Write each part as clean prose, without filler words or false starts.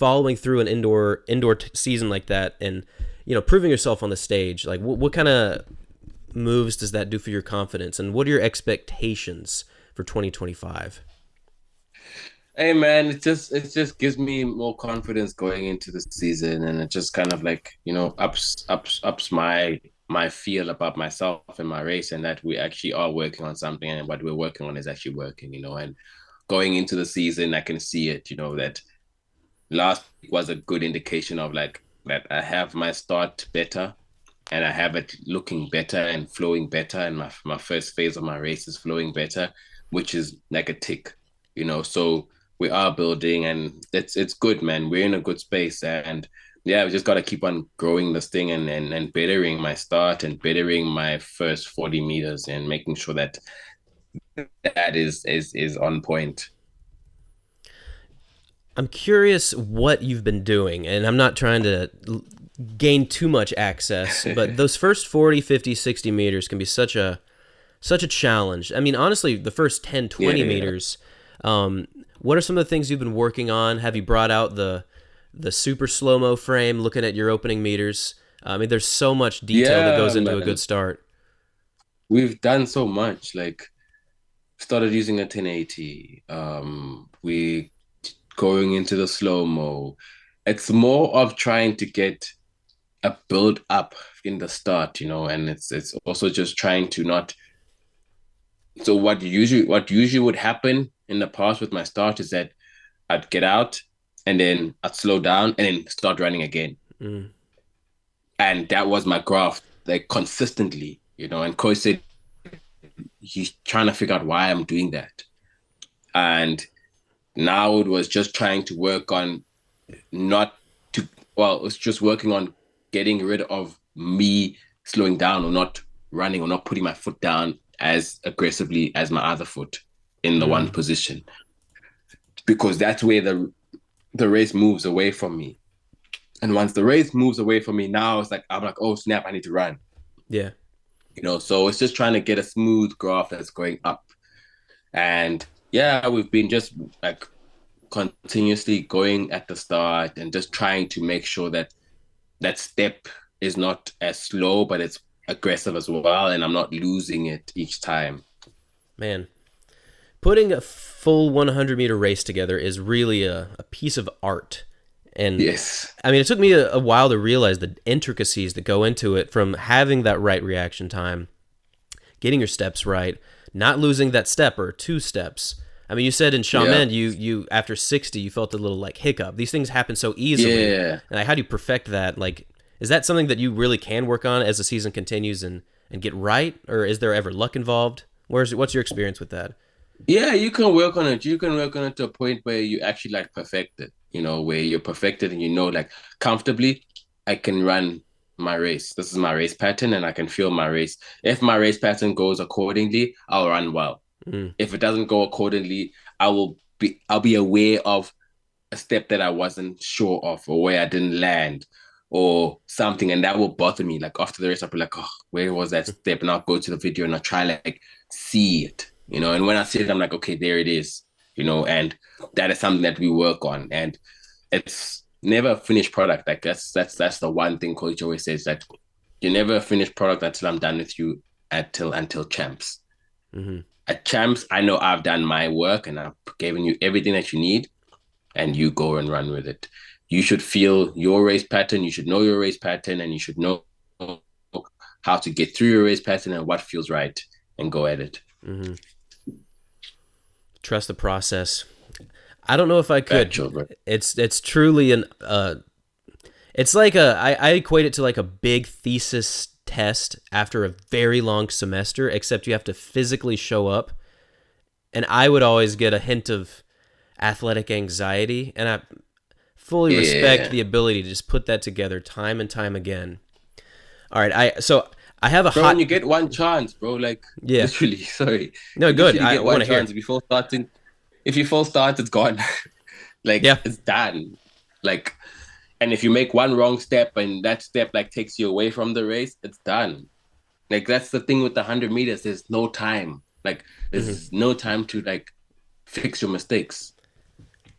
following through an indoor season like that, and proving yourself on the stage, like what kind of moves does that do for your confidence, and what are your expectations for 2025? Hey man, it just gives me more confidence going into the season, and it just kind of like ups my feel about myself and my race, and that we actually are working on something, and what we're working on is actually working. And going into the season, I can see it. That last week was a good indication of like that I have my start better, and I have it looking better and flowing better, and my first phase of my race is flowing better, which is like a tick. So we are building, and it's good, man. We're in a good space, and yeah, we just got to keep on growing this thing, and bettering my start and bettering my first 40 meters, and making sure that that is on point. I'm curious what you've been doing, and I'm not trying to gain too much access, but those first 40, 50, 60 meters can be such a challenge. I mean, honestly, the first 10, Yeah, 20 yeah. meters, what are some of the things you've been working on? Have you brought out the super slow-mo frame looking at your opening meters? I mean, there's so much detail that Yeah, goes into a good man. start. We've done so much. Like started using a 1080. We going into the slow mo. It's more of trying to get a build up in the start, and it's also just trying to not. So what usually would happen in the past with my start is that I'd get out and then I'd slow down and then start running again, Mm. and that was my graph like consistently. And coach said he's trying to figure out why I'm doing that, and now it was just trying to work on not to well, it was just working on getting rid of me slowing down or not running or not putting my foot down as aggressively as my other foot in the one Mm. position, because that's where the race moves away from me. And once the race moves away from me, now it's like I'm like, oh snap, I need to run. Yeah. So it's just trying to get a smooth graph that's going up. And yeah, we've been just like continuously going at the start and just trying to make sure that that step is not as slow, but it's aggressive as well, and I'm not losing it each time. Man, putting a full 100-meter race together is really a piece of art. And Yes. I mean, it took me a while to realize the intricacies that go into it, from having that right reaction time, getting your steps right, not losing that step or two steps. I mean, you said in Yeah. Shaman, you after 60, you felt a little like hiccup. These things happen so easily. Yeah. And like, how do you perfect that? Like, is that something that you really can work on as the season continues and get right? Or is there ever luck involved? What's your experience with that? Yeah, you can work on it. You can work on it to a point where you actually like perfect it, where you're perfected and like comfortably, I can run my race. This is my race pattern and I can feel my race. If my race pattern goes accordingly, I'll run well. Mm, If it doesn't go accordingly, I'll be aware of a step that I wasn't sure of, or where I didn't land or something, and that will bother me. Like after the race, I'll be like, oh, where was that step? And I'll go to the video and I'll try like see it. And when I see it, I'm like, okay, there it is. And that is something that we work on. And it's never a finished product. Like that's the one thing coach always says, that you never a finished product until I'm done with you until champs. mm-hmm. At champs, I know I've done my work and I've given you everything that you need, and you go and run with it. You should feel your race pattern. You should know your race pattern, and you should know how to get through your race pattern and what feels right, and go at it. Mm-hmm. Trust the process. I don't know if I could. Factual, bro. It's truly an it's like I equate it to like a big thesis test after a very long semester, except you have to physically show up. And I would always get a hint of athletic anxiety, and I fully respect Yeah, the ability to just put that together time and time again. All right, I have a bro. And hot you get one chance, bro. Like yeah. literally, sorry, No, you good. literally I get want one to hear. chance before starting. If you fall start, it's gone. Like Yeah. it's done. Like, and if you make one wrong step and that step like takes you away from the race, it's done. Like that's the thing with the 100 meters. There's no time. Like Mm-hmm. there's no time to like fix your mistakes.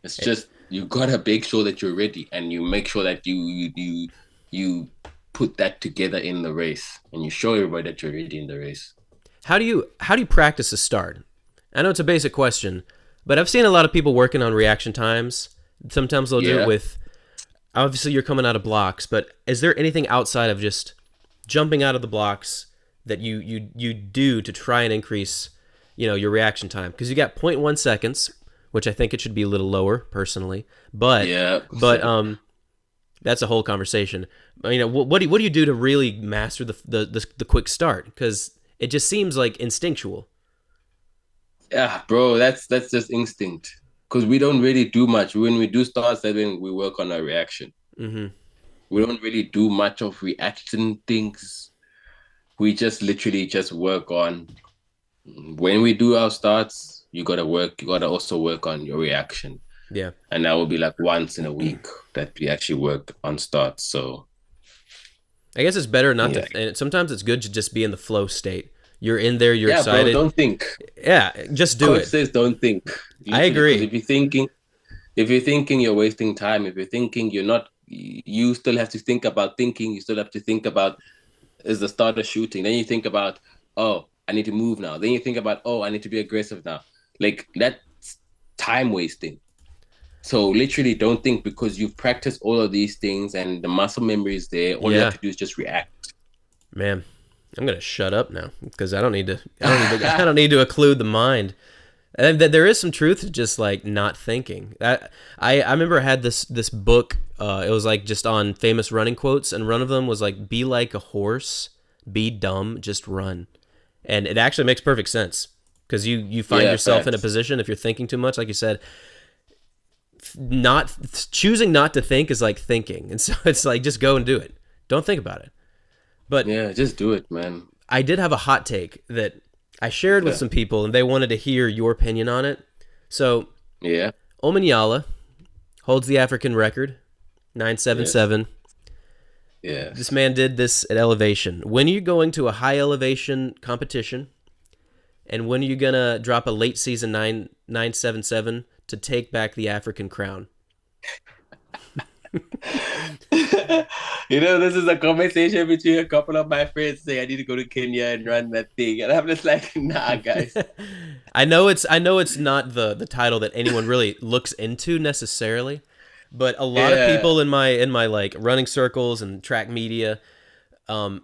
It's just you gotta make sure that you're ready, and you make sure that you put that together in the race, and you show everybody that you're ready in the race. How do you practice a start? I know it's a basic question, but I've seen a lot of people working on reaction times. Sometimes they'll do it Yeah. with, obviously you're coming out of blocks, but is there anything outside of just jumping out of the blocks that you do to try and increase, your reaction time? Because you got zero point 0.1 seconds, which I think it should be a little lower personally, but Yeah. but that's a whole conversation. What do you do to really master the quick start? Because it just seems like instinctual. Yeah, bro, that's just instinct. Because we don't really do much. When we do start setting, we work on our reaction. Mm-hmm. We don't really do much of reaction things. We just literally just work on when we do our starts, you gotta also work on your reaction. Yeah. And that will be like once in a week that we actually work on starts. So I guess it's better not to. yeah. And sometimes it's good to just be in the flow state. You're in there. You're Yeah, bro, excited. don't think. Yeah, just do Coach it. says don't think. I Literally, because agree. if you're thinking you're wasting time, if you're thinking you're not, you still have to think about thinking, you still have to think about is the starter shooting. Then you think about, oh, I need to move now. Then you think about, oh, I need to be aggressive now. Like that's time wasting. So literally don't think because you've practiced all of these things and the muscle memory is there. All you have Yeah, to do is just react. man. I'm gonna shut up now because I don't need to. I don't need to. I don't need to occlude the mind. And that there is some truth to just like not thinking. I remember I had this book. It was like just on famous running quotes, and one of them was like, "Be like a horse, be dumb, just run." And it actually makes perfect sense because you find Yeah, yourself in a facts. position if you're thinking too much, like you said, not choosing not to think is like thinking, and so it's like just go and do it. Don't think about it. But Yeah, just do it, man. I did have a hot take that I shared with Okay. some people, and they wanted to hear your opinion on it. So Yeah. Omanyala holds the African record, Yes. 977. This Yes. man did this at elevation. When are you going to a high elevation competition? And when are you gonna drop a late season 977 to take back the African crown? This is a conversation between a couple of my friends saying I need to go to Kenya and run that thing. And I'm just like, nah, guys. I know it's not the title that anyone really looks into necessarily, but a lot of Yeah. people in my like running circles and track media,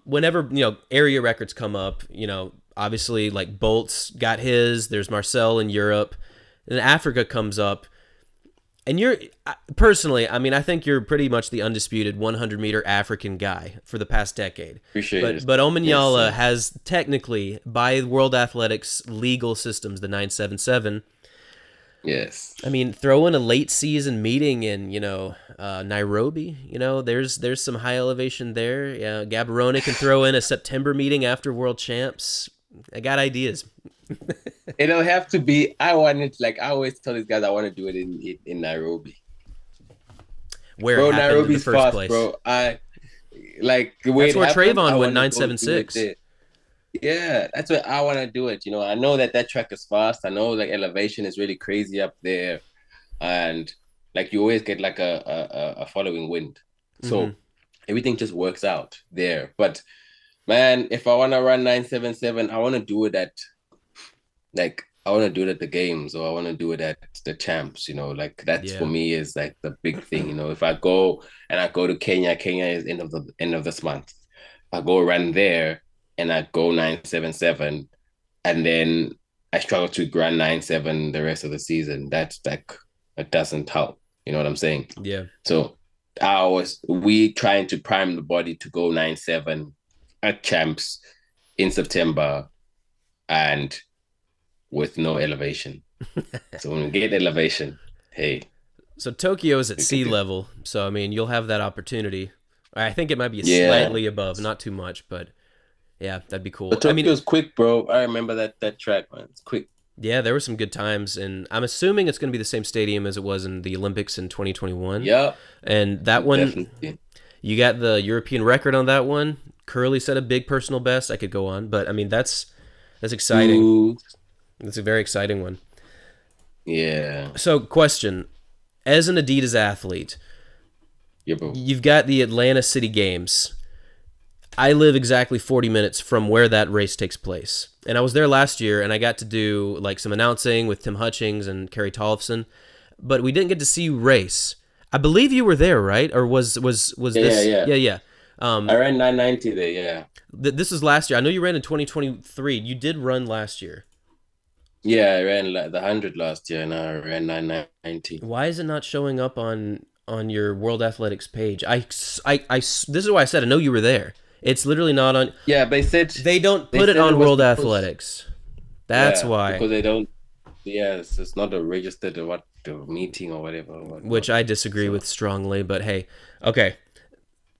whenever area records come up, obviously like Bolt's got his. There's Marcel in Europe, and Africa comes up, and you're personally, I mean, I think you're pretty much the undisputed 100-meter African guy for the past decade. Appreciate But it. but Yes, Omanyala sir. has technically, by World Athletics legal systems, the 977. Yes. I mean, throw in a late season meeting in Nairobi. There's some high elevation there. Yeah, Gaborone can throw in a September meeting after World Champs. I got ideas. It'll have to be. I want it. Like I always tell these guys, I want to do it in Nairobi, Where it bro. happened in the Nairobi's first fast, place. bro. I like the way That's it where happened. I Trayvon went want to go do it 976. there. Yeah, that's what I want to do it. I know that track is fast. I know like elevation is really crazy up there, and like you always get like a following wind, Mm-hmm. so everything just works out there. But man, if I want to run 977, I want to do it at like I want to do it at the games or I want to do it at the champs, like that's for Yeah. me is like the big thing, if I go and I go to Kenya is end of this month. I go run there and I go 977 and then I struggle to run 9-7 the rest of the season. That's like it doesn't help. You know what I'm saying? Yeah. So we trying to prime the body to go 9-7 at champs in September and with no elevation. So when we get elevation, hey, So Tokyo is at we can sea do. level. So I mean, you'll have that opportunity. I think it might be Yeah, slightly above, not too much, but yeah, that'd be cool. but I mean, Tokyo's quick, bro. I remember that track, man. It's quick. yeah, there were some good times, and I'm assuming it's going to be the same stadium as it was in the Olympics in 2021. Yeah, And that one, definitely. you got the European record on that one. Curly set a big personal best. I could go on, but I mean that's exciting. Ooh, That's a very exciting one. yeah. So, question: as an Adidas athlete, Yeah, bro. you've got the Atlanta City Games. I live exactly 40 minutes from where that race takes place. And I was there last year and I got to do like some announcing with Tim Hutchings and Kerry Tollefson, but we didn't get to see you race. I believe you were there, right? Or was Yeah, yeah, this? yeah. Yeah, yeah. I ran 990 there. Yeah, This was last year. I know you ran in 2023. You did run last year. yeah. I ran like the 100 last year, and I ran 990. Why is it not showing up on your World Athletics page? This is why I said I know you were there. It's literally not on. Yeah, They don't they put it said it on was World because Athletics. That's yeah, why. because they don't. Yeah, it's not a registered what the meeting or whatever or Which whatnot. I disagree So with strongly. But hey, okay.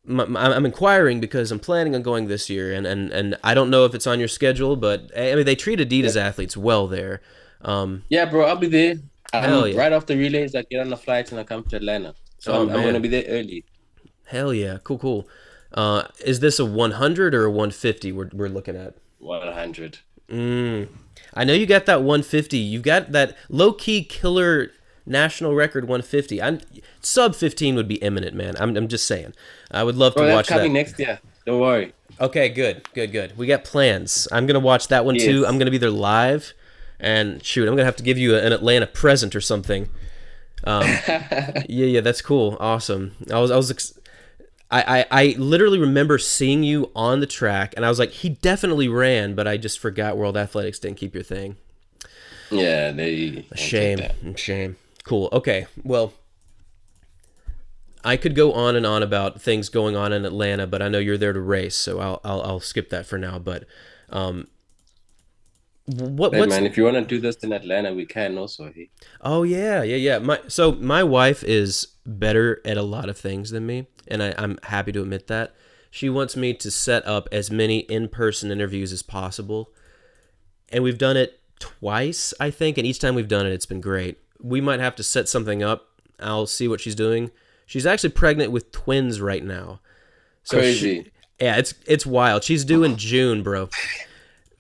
I'm inquiring because I'm planning on going this year, and I don't know if it's on your schedule, but I mean they treat yeah, Adidas athletes well there. yeah, bro. I'll be there. Hell I'm yeah. right after relays. I get on the flight and I come to Atlanta. So Oh I'm gonna man. be there early. Hell yeah. Cool, cool. Is this a 100 or a 150 we're looking at? 100. Mm. I know you got that 150. You've got that low key killer national record 150. I'm sub 15 would be imminent, man. I'm just saying. I would love to Bro, that's watch coming that. next year. Don't worry. Okay, good, good, good. We got plans. I'm gonna watch that one too. I'm Yes. gonna be there live, and shoot, I'm gonna have to give you an Atlanta present or something. Yeah, yeah, that's cool. Awesome. I literally remember seeing you on the track, and I was like, he definitely ran, but I just forgot World Athletics didn't keep your thing. Yeah, they A don't take shame. that. A shame. Cool. Okay. Well, I could go on and on about things going on in Atlanta, but I know you're there to race, so I'll skip that for now. But um, Hey what's man, if you wanna do this in Atlanta, we can also. Hey. Oh yeah, yeah, yeah. My wife is better at a lot of things than me, and I'm happy to admit that. She wants me to set up as many in-person interviews as possible, and we've done it twice, I think, and each time we've done it, it's been great. We might have to set something up. I'll see what she's doing. She's actually pregnant with twins right now, so Crazy. yeah, it's wild. She's due in June, bro.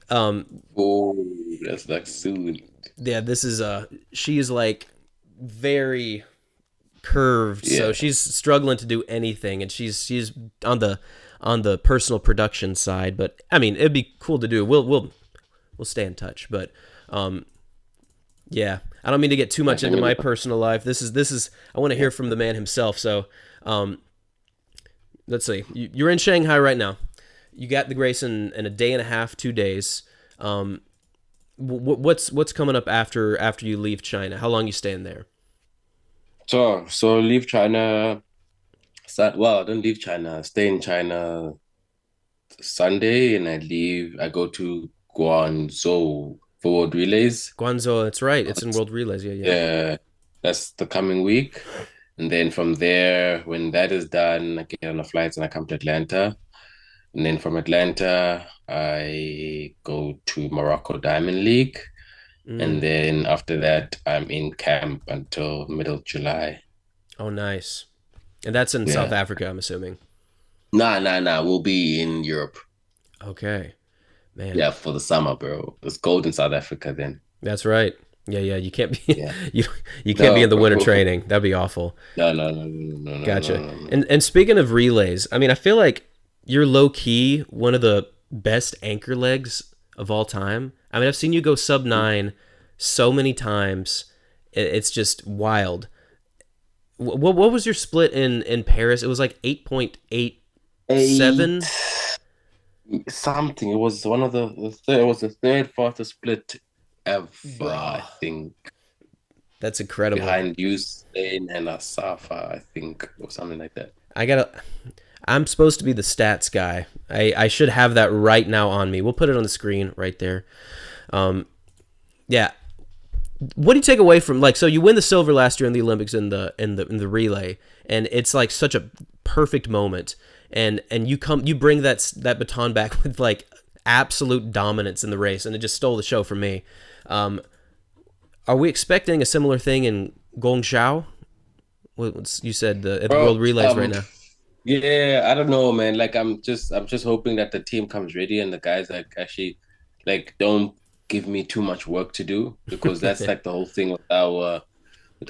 Um, Oh, that's like soon. yeah, this is she is like very curved, so Yeah. she's struggling to do anything, and she's on the personal production side. But I mean, it'd be cool to do. We'll stay in touch, but um, yeah, I don't mean to get too Yeah, much let into me my know. personal life. This is I want to Yeah. hear from the man himself. So um, let's see. You're in Shanghai right now. You got the race in a day and a half, 2 days. Um, what's coming up after you leave China? How long you staying there? So leave China. Start, well, I don't leave China. Stay in China Sunday, and I leave. I go to Guangzhou for World Relays. Guangzhou, that's right. It's in World Relays. Yeah, yeah. Yeah, that's the coming week. And then from there, when that is done, I get on a flight and I come to Atlanta. And then from Atlanta, I go to Morocco Diamond League. And Mm. then after that, I'm in camp until middle July. Oh, nice. And that's in South Yeah. Africa, I'm assuming. Nah, nah, nah. We'll be in Europe. Okay, man. Yeah, for the summer, bro. It's cold in South Africa then. That's right. Yeah, yeah. You can't be Yeah. you you can't be No, in the winter bro. training. That'd be awful. No, no, no, no, no, no, Gotcha. no, no, no. And speaking of relays, I mean, I feel like you're low key one of the best anchor legs of all time. I mean, I've seen you go sub nine so many times. It's just wild. What was your split in Paris? It was like 8.87. Eight something. It was one of the third. It was the third fastest split ever, I Bruh. think, That's incredible. behind Usain and Asafa, I think, or something like that. I gotta. I'm supposed to be the stats guy. I should have that right now on me. We'll put it on the screen right there. Um, yeah. What do you take away from like so you win the silver last year in the Olympics in the relay, and it's like such a perfect moment, and you bring that baton back with like absolute dominance in the race, and it just stole the show from me. Um, are we expecting a similar thing in Guangzhou? You said at the Bro, World Relays right now? yeah, I don't know, man. Like I'm just hoping that the team comes ready and the guys like actually like don't give me too much work to do because that's like the whole thing with our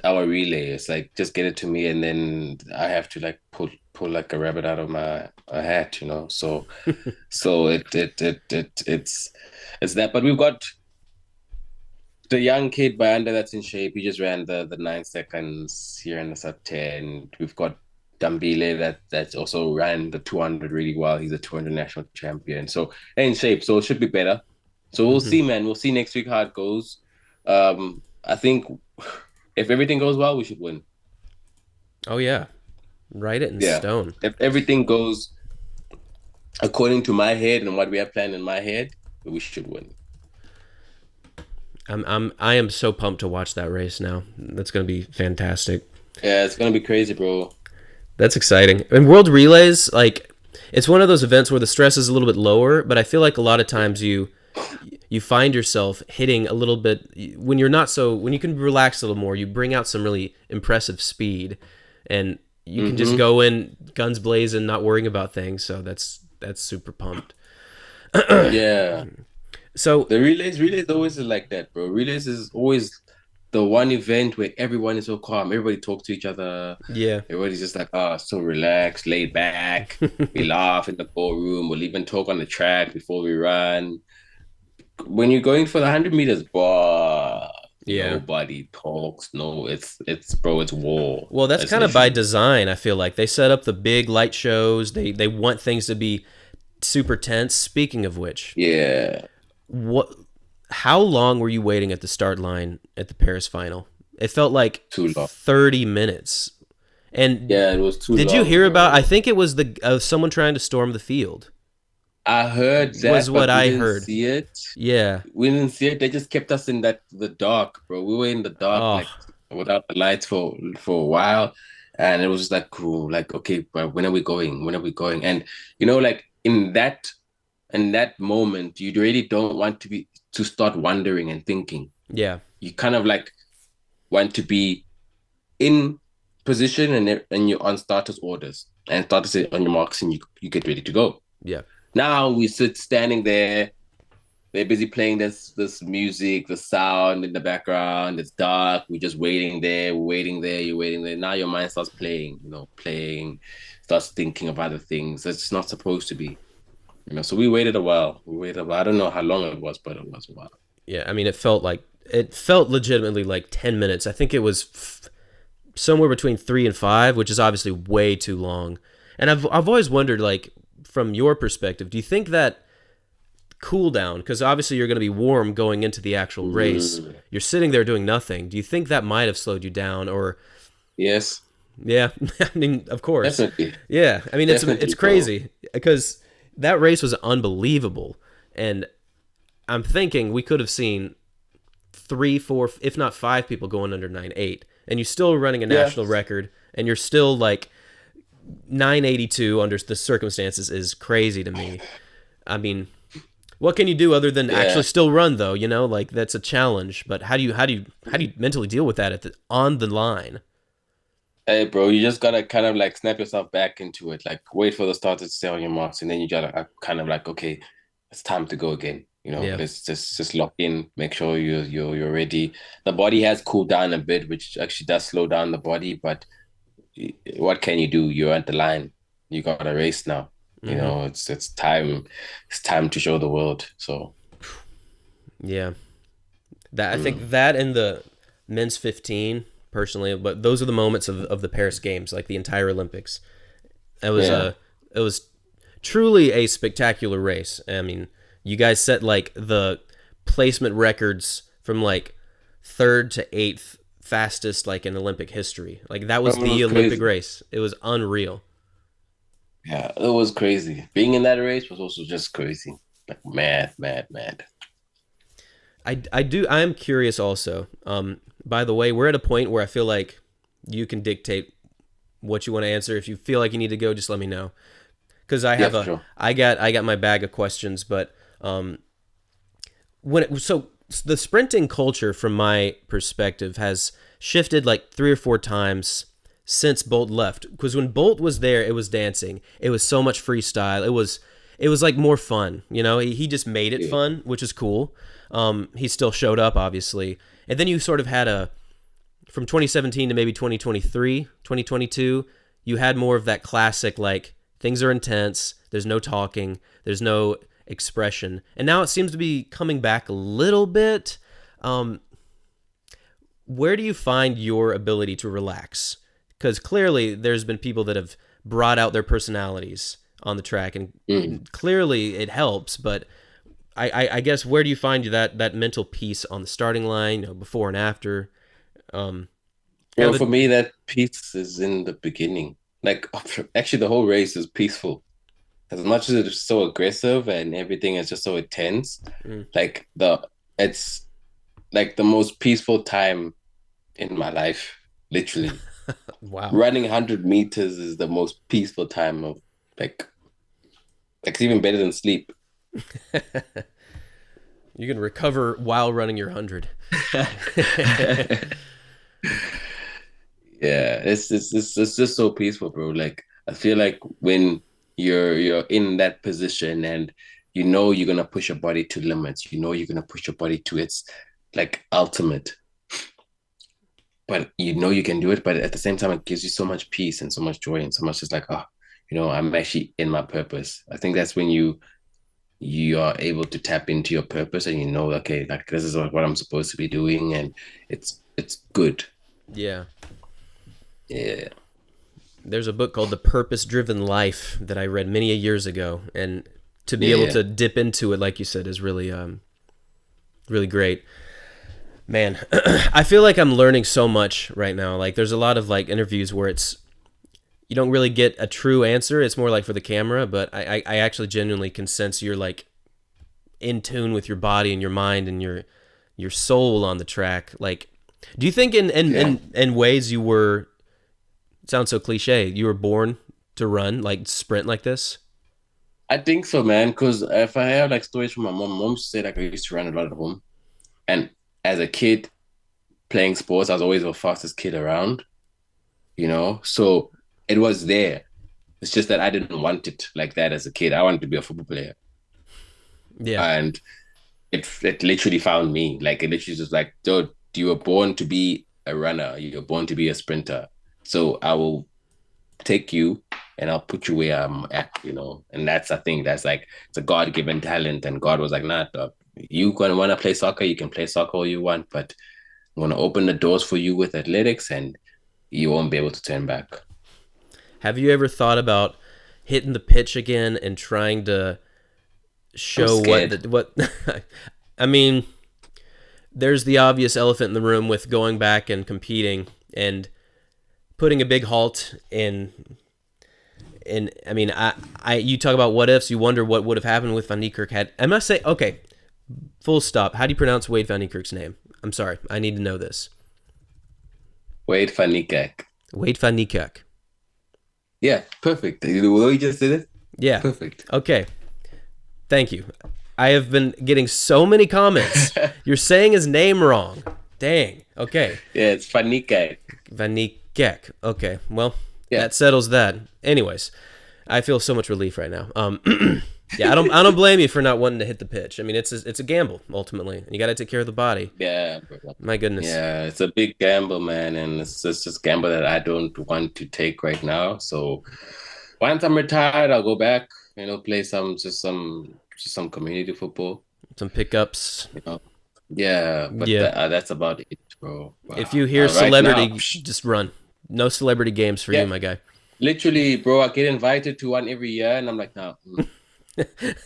our relay. It's like just get it to me, and then I have to like pull like a rabbit out of my a hat, you know. So it's that. But we've got the young kid Bayanda that's in shape. He just ran the 9 seconds here in the sub 10. We've got Dambile that's also ran the 200 really well. He's a 200 national champion. So in shape. So it should be better. So we'll Hmm. see, man. We'll see next week how it goes. I think if everything goes well, we should win. Oh yeah, write it in Yeah. stone. If everything goes according to my head and what we have planned in my head, we should win. I am so pumped to watch that race now. That's gonna be fantastic. Yeah, it's gonna be crazy, bro. That's exciting. And World Relays, like, it's one of those events where the stress is a little bit lower, but I feel like a lot of times you find yourself hitting a little bit when you're not so when you can relax a little more. You bring out some really impressive speed, and you can just Mm-hmm. go in guns blazing, not worrying about things. So that's super pumped. Yeah. So The relays always is like that, bro. Relays is always the one event where everyone is so calm. Everybody talks to each other. yeah, Everybody's just like, oh, so relaxed, laid back. We laugh in the ballroom. We'll even talk on the track before we run. When you're going for the 100 meters, bro, yeah. nobody talks. No, it's bro, it's war. Well, that's It's kind of by literally design. I feel like they set up the big light shows. They want things to be super tense. Speaking of which, yeah, what? How long were you waiting at the start line at the Paris final? It felt like too long. 30 minutes. And Yeah, it was too did you long, hear about? I bro. think it was the someone trying to storm the field. I heard Was that, what but we I didn't heard. see it. Yeah. We didn't see it. They just kept us in the dark, bro. We were in the dark, Oh, like without the lights for a while, and it was just like cool. Like, okay, but when are we going? When are we going? And like in that moment, you really don't want to start wondering and thinking. yeah, You kind of like want to be in position and you're on starters orders and starters on your marks and you get ready to go. yeah. Now we sit standing there. They're busy playing this music, the sound in the background. It's dark. We're just waiting there, waiting there. You're waiting there. Now your mind starts playing, starts thinking of other things. It's not supposed to be. So we waited a while. We waited a while. I don't know how long it was, but it was a while. Yeah, I mean, it felt legitimately like 10 minutes. I think it was somewhere between 3 and 5, which is obviously way too long. And I've always wondered, like, from your perspective, do you think that cool down? Because obviously you're going to be warm going into the actual race. Mm, You're sitting there doing nothing. Do you think that might have slowed you down, or yes, yeah? I mean, of course. definitely, Yeah, I mean it's definitely, bro. crazy because that race was unbelievable, and I'm thinking we could have seen 3, 4, if not 5 people going under 9.8, and you're still running a Yeah, national record, and you're still like 9.82 under the circumstances is crazy to me. I mean, what can you do other than actually yeah. still run though? Like that's a challenge. But how do you mentally deal with that on the line? Hey, bro, you just gotta kind of like snap yourself back into it. Like, wait for the starter to stay on your marks, and then you gotta kind of like, okay, it's time to go again. Yeah. Let's just lock in, make sure you're ready. The body has cooled down a bit, which actually does slow down the body. But what can you do? You're at the line. You got to race now. Hmm. It's time. It's time to show the world. So, Yeah. That I mm, think that and the men's 15 personally, but those are the moments of the Paris Games, like the entire Olympics. It was yeah. a it was truly a spectacular race. I mean, you guys set like the placement records from like third to eighth fastest like in Olympic history. Like that was It the was Olympic crazy. race. It was unreal. Yeah, it was crazy. Being in that race was also just crazy. Like mad, mad, mad. I am curious also. By the way, we're at a point where I feel like you can dictate what you want to answer. If you feel like you need to go, just let me know. Because Yeah, for sure. I got my bag of questions, but so the sprinting culture from my perspective has shifted like 3 or 4 times since Bolt left. Because when Bolt was there, it was dancing. It was so much freestyle. It was like more fun. He just made it Yeah. fun, which is cool. He still showed up, obviously, and then you sort of had a from 2017 to maybe 2023, 2022, you had more of that classic, like, things are intense, there's no talking, there's no expression. And now it seems to be coming back a little bit. Where do you find your ability to relax? Because clearly there's been people that have brought out their personalities on the track, and Mm. clearly it helps. But I guess where do you find that mental peace on the starting line, before and after? Um, Well, kind of for me, that peace is in the beginning. Like, actually, the whole race is peaceful. As much as it's so aggressive and everything is just so intense, mm, like it's like the most peaceful time in my life, literally. wow, Running 100 meters is the most peaceful time of like, it's even better than sleep. you can recover while running your 100. Yeah, it's just so peaceful, bro. Like I feel like when you're in that position and you know you're gonna push your body to limits, you know you're gonna push your body to its like ultimate, but you know you can do it, but at the same time it gives you so much peace and so much joy and so much just like, oh, I'm actually in my purpose. I think that's when you are able to tap into your purpose and you know, okay, like this is what I'm supposed to be doing and it's good. Yeah. Yeah. There's a book called The Purpose Driven Life that I read many years ago, and to be able Yeah. to dip into it, like you said, is really, really great. Man, I feel like I'm learning so much right now. Like, there's a lot of like interviews where it's you don't really get a true answer. It's more like for the camera, but I actually genuinely can sense you're like in tune with your body and your mind and your soul on the track. Like, do you think in Yeah. ways you were, it sounds so cliche, you were born to run, like sprint like this? I think so, man. Because if I have like stories from my mom used to say like I used to run a lot at home. And as a kid playing sports, I was always the fastest kid around, So it was there. It's just that I didn't want it like that as a kid. I wanted to be a football player. Yeah. And it literally found me. Like it literally just like, dude, you were born to be a runner. You were born to be a sprinter. So I will take you and I'll put you where I'm at. And I think that's like it's a God given talent. And God was like, nah, dog, you gonna wanna play soccer, you can play soccer all you want, but I'm gonna open the doors for you with athletics and you won't be able to turn back. Have you ever thought about hitting the pitch again and trying to I'm show scared. what I mean, there's the obvious elephant in the room with going back and competing and putting a big halt in. And I mean, you talk about what ifs. You wonder what would have happened with Van Niekerk had. I must say, okay, full stop. How do you pronounce Wade Van Niekerk's name? I'm sorry, I need to know this. Wait, Fanikak. Wade Van Niekerk. Yeah, perfect. The way you just did it, Yeah. perfect. Okay. Thank you. I have been getting so many comments. You're saying his name wrong. Dang. Okay. Yeah, it's Fanikak. Van Niekerk. Okay. Well, Yeah. that settles that. Anyways, I feel so much relief right now. Yeah, I don't blame you for not wanting to hit the pitch. I mean, it's a gamble ultimately, and you got to take care of the body. Yeah, bro. My goodness. Yeah, it's a big gamble, man, and it's just gamble that I don't want to take right now. So once I'm retired, I'll go back, play some community football, Some pickups. you know. Yeah, but Yeah. that's about it, bro. If you hear Right now, celebrity, just run. No celebrity games for you, yeah, my guy. literally, bro. I get invited to one every year, and I'm like, no.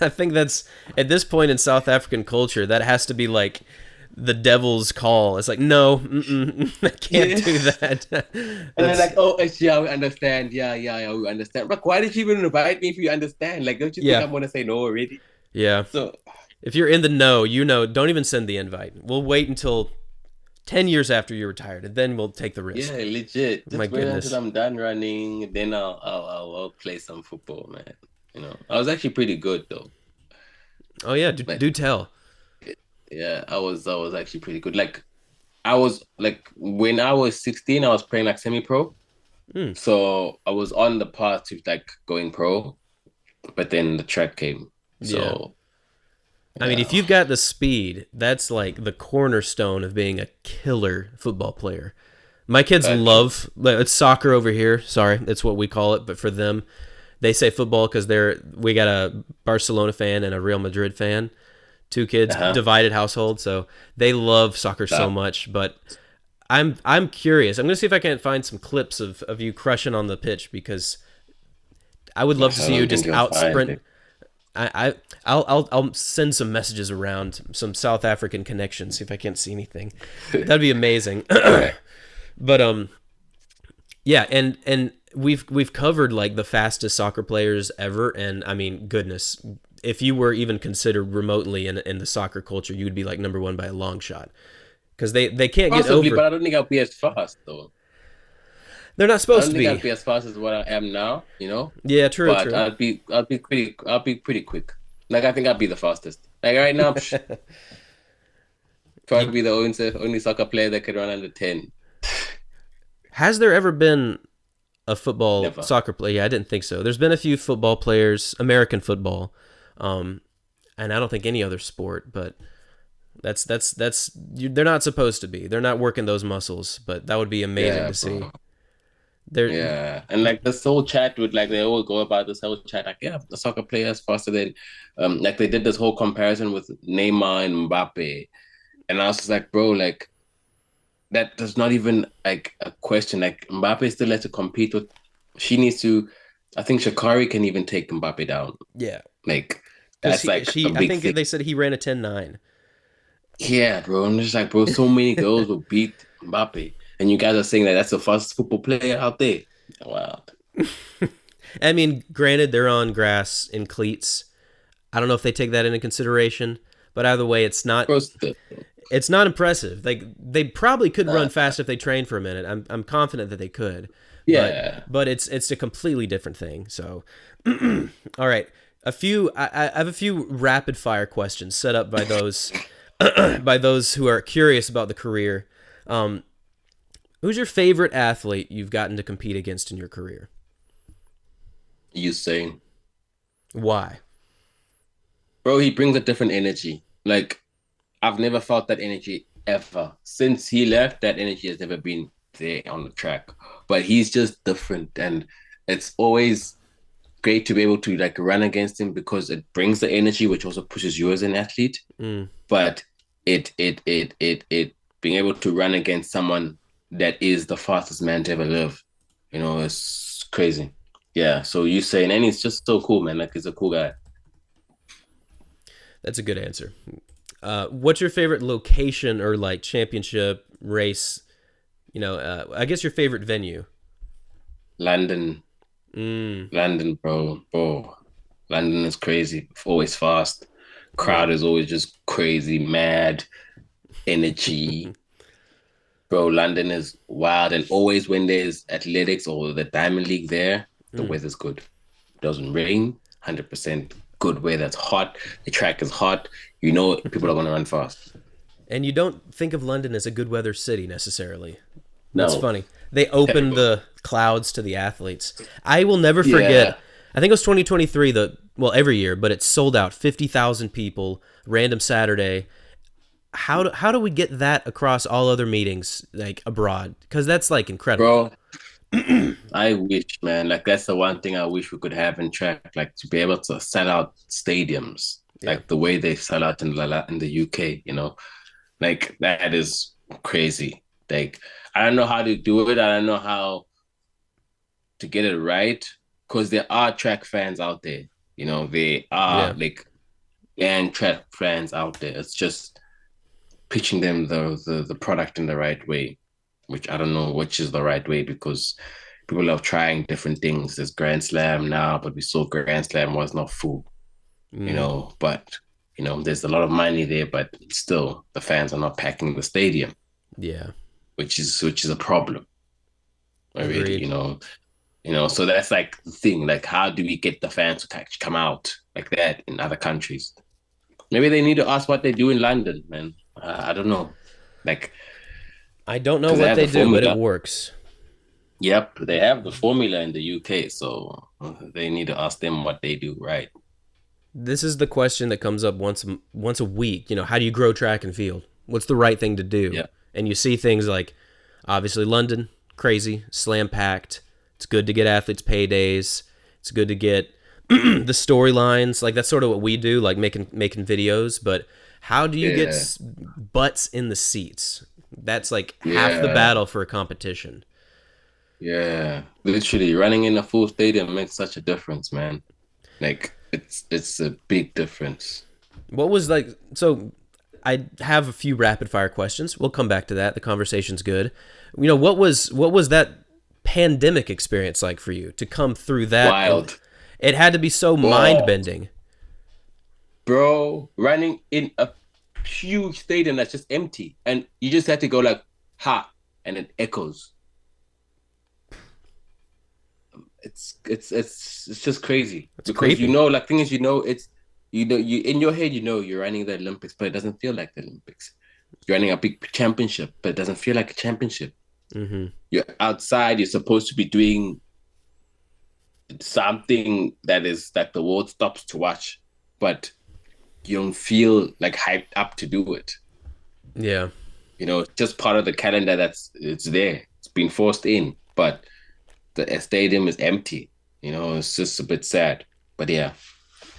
I think that's at this point in South African culture, that has to be like the devil's call. It's like, no, I can't do that. And they're That's like, oh, actually, I understand. Yeah, we understand. But why did you even invite me if you understand? Like, don't you think yeah, I'm gonna say no already? yeah. So, If you're in the know, don't even send the invite. We'll wait until 10 years after you're retired, and then we'll take the yeah, risk. legit. My Just wait until goodness. I'm done running, then I'll play some football, man. I was actually pretty good though. Oh yeah, do, Like, do tell. yeah, I was actually pretty good. Like, I was like when I was 16, I was playing like semi-pro. Hmm. So I was on the path to like going pro, but then the track came. Yeah. So I mean, if yeah. you've got the speed, that's like the cornerstone of being a killer football player. My kids That's true. love it's soccer over here. Sorry, it's what we call it, but for them, they say football because we got a Barcelona fan and a Real Madrid fan. Two kids, Uh-huh. divided household, so they love soccer so Stop. much. But I'm curious. I'm gonna see if I can find some clips of you crushing on the pitch because I would love to I see you don't think just you'll out find sprint. it. I'll send some messages around some South African connections. See if I can't see anything. That'd be amazing. All right. But yeah, and we've covered like the fastest soccer players ever, and I mean, goodness, if you were even considered remotely in the soccer culture, you would be like number one by a long shot because they can't get Possibly, over. but I don't think I'll be as fast though. They're not I supposed don't to think be. I'd be as fast as what I am now, you know. Yeah, true, But true. I'll be pretty quick. Like I think I'll be the fastest. Like right now, You, probably the only soccer player that could run under 10. has there ever been a football Never. soccer player? Yeah, I didn't think so. There's been a few football players, American football, um, and I don't think any other sport, but they're not supposed to be. They're not working those muscles, but that would be amazing Yeah, to see. bro. They're Yeah. And like this whole chat would like they always go about this whole chat like, yeah, the soccer player is faster than like they did this whole comparison with Neymar and Mbappe. And I was just like, bro, like that does not even like a question. Like Mbappe still has to compete with she needs to I think Shakari can even take Mbappe down. yeah, Like because that's he like a she I big think thing. they said he ran a 10.9. Yeah, bro. I'm just like, bro, so many girls will beat Mbappe. And you guys are saying that that's the fastest football player out there. Wow. I mean, granted, they're on grass in cleats. I don't know if they take that into consideration, but either way, Bro, still, it's not impressive. Like they probably could run nah, fast if they trained for a minute. I'm confident that they could, but yeah. it's a completely different thing. So, all right, I have a few rapid fire questions set up by those by those who are curious about the career. Um, who's your favorite athlete you've gotten to compete against in your career? You saying, Why? bro, he brings a different energy. Like, I've never felt that energy ever. Since he left, that energy has never been there on the track. But he's just different. And it's always great to be able to like run against him because it brings the energy, which also pushes you as an athlete. Mm, But it being able to run against someone that is the fastest man to ever live, you know, it's crazy. Yeah. So you saying, and he's just so cool, man. Like he's a cool guy. that's a good answer. What's your favorite location or like championship race? I guess your favorite venue. London, Mm, London, bro. London is crazy. Always fast. yeah. Crowd is always just crazy, mad energy. Bro, London is wild. And always when there's athletics or the Diamond League there, the Mm. weather's good. It doesn't rain, 100% good weather. It's hot. The track is hot. You know, people are going to run fast. And you don't think of London as a good weather city necessarily. That's No, funny. They opened terrible. the clouds to the athletes. I will never forget. Yeah, I think it was 2023. Every year, but it's sold out. 50,000 people, random Saturday. How do we get that across all other meetings like abroad? Because that's like incredible. bro. I wish, man. Like that's the one thing I wish we could have in track, like to be able to sell out stadiums, Yeah. like the way they sell out in the UK. You know, like that is crazy. Like I don't know how to do it. I don't know how to get it right because there are track fans out there. You know, they are Yeah. like and track fans out there. It's just pitching them the product in the right way, which I don't know which is the right way because people are trying different things. There's Grand Slam now, but we saw Grand Slam was not full, you Mm, know. But you know, there's a lot of money there, but still the fans are not packing the stadium, yeah. which is a problem, really, Agreed. you know, so that's like the thing. Like, how do we get the fans to actually come out like that in other countries? Maybe they need to ask what they do in London, man. I don't know. Like, I don't know because they what have the they do, but it formula. works. Yep, they have the formula in the UK, so they need to ask them what they do right. This is the question that comes up once a week. How do you grow track and field? What's the right thing to do? Yeah, And you see things like Obviously, London, crazy, slam packed. It's good to get athletes paydays. It's good to get the storylines. Like that's sort of what we do, like making videos. But how do you get Yeah, butts in the seats? That's like half the yeah, battle for a competition. yeah. Literally, running in a full stadium makes such a difference, man. Like it's a big difference. What was like so I have a few rapid fire questions. We'll come back to that. The conversation's good. What was that pandemic experience like for you to come through that? And Wild. it had to be so mind Oh, bending. bro, running in a huge stadium that's just empty, and you just had to go like ha, and it echoes. It's just crazy It's because creepy. like thing is, it's you in your head, you're running the Olympics, but it doesn't feel like the Olympics. You're running a big championship, but it doesn't feel like a championship. Hmm. You're outside, you're supposed to be doing something that is like the world stops to watch, but you don't feel like hyped up to do it. Yeah. It's just part of the calendar it's there. It's been forced in, but the stadium is empty. It's just a bit sad. But yeah,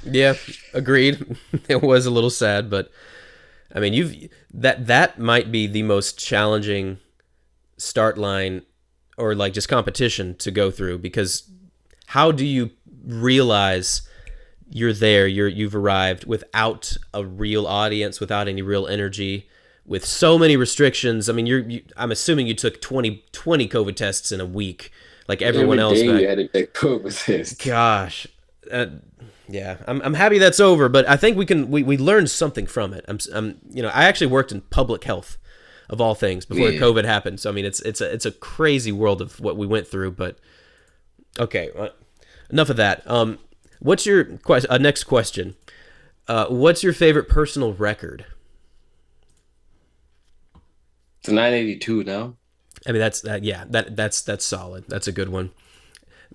Yeah. Agreed. It was a little sad, but I mean, you've that might be the most challenging start line or like just competition to go through because how do you realize you're there, you've arrived without a real audience, without any real energy, with so many restrictions? I mean, I'm assuming you took 20 COVID tests in a week, like everyone every else day we back. had a COVID test. Gosh, uh, yeah, I'm happy that's over, but I think we learned something from it. I actually worked in public health, of all things, before Yeah. COVID happened. So I mean, it's a crazy world of what we went through. But okay, enough of that. What's your next question? What's your favorite personal record? It's 982 now. I mean, that's that. Yeah, that's solid. That's a good one.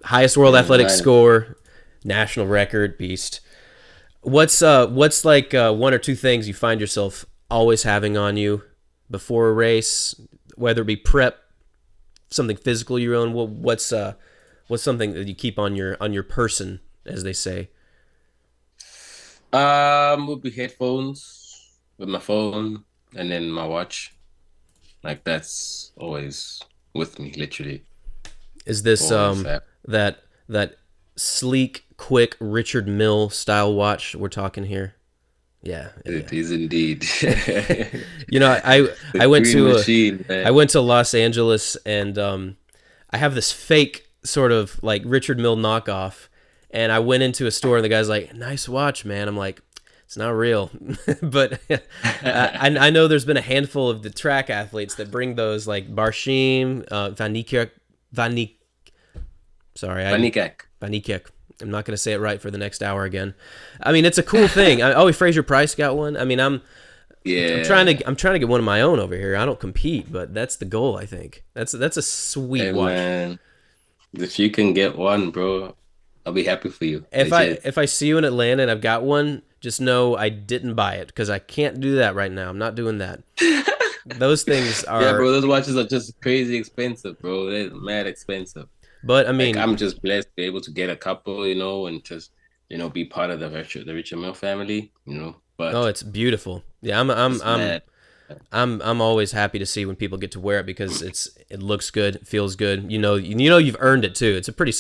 Highest world Yeah, athletic nine. score, national record, beast. What's like one or two things you find yourself always having on you before a race, whether it be prep, something physical you own. What's something that you keep on your person, as they say? Would be headphones with my phone and then my watch. Like that's always with me, literally. Is this Always have. that sleek, quick Richard Mill style watch we're talking here? Yeah, yeah. It is indeed. You know, The I went green to machine, I man. went to Los Angeles and I have this fake sort of like Richard Mill knockoff, and I went into a store and the guy's like, "Nice watch, man." I'm like, "It's not real," but I know there's been a handful of the track athletes that bring those like Barshim, Van Niekerk, Van Niek, sorry, Panikak. Van Niekerk. I'm not going to say it right for the next hour again. I mean, it's a cool thing. Fraser Price got one. I mean, Yeah. I'm trying to get one of my own over here. I don't compete, but that's the goal. I think that's a sweet Hey watch. man. If you can get one, bro, I'll be happy for you. Legit. If I see you in Atlanta and I've got one, just know I didn't buy it because I can't do that right now. I'm not doing that. Those things Yeah, are, bro, those watches are just crazy expensive, bro. They're mad expensive. but I Like mean, I'm just blessed to be able to get a couple, and just, be part of the Richard Mill family. oh, But it's beautiful. Yeah, it's mad. I'm always happy to see when people get to wear it because it looks good, it feels good. You know you've earned it too. It's a pretty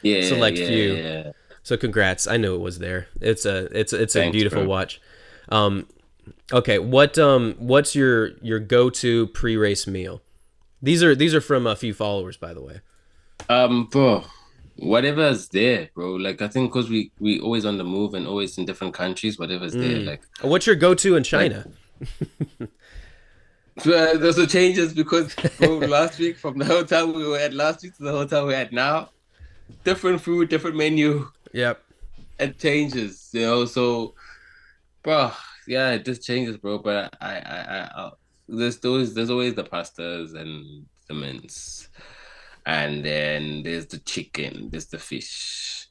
Yeah, select yeah, few. yeah. So congrats. I knew it was there. It's a Thanks, beautiful bro. watch. Um, okay, what's your go to pre race meal? These are from a few followers, by the way. Bro, whatever's there, bro. Like I think because we always on the move and always in different countries, whatever's there. What's your go to in Like China? there's the changes because, bro, last week from the hotel we were at last week to the hotel we're at now, different food, different menu, Yep. and changes. So, bro, yeah, it just changes, bro. But there's always the pastas and the mince, and then there's the chicken, there's the fish.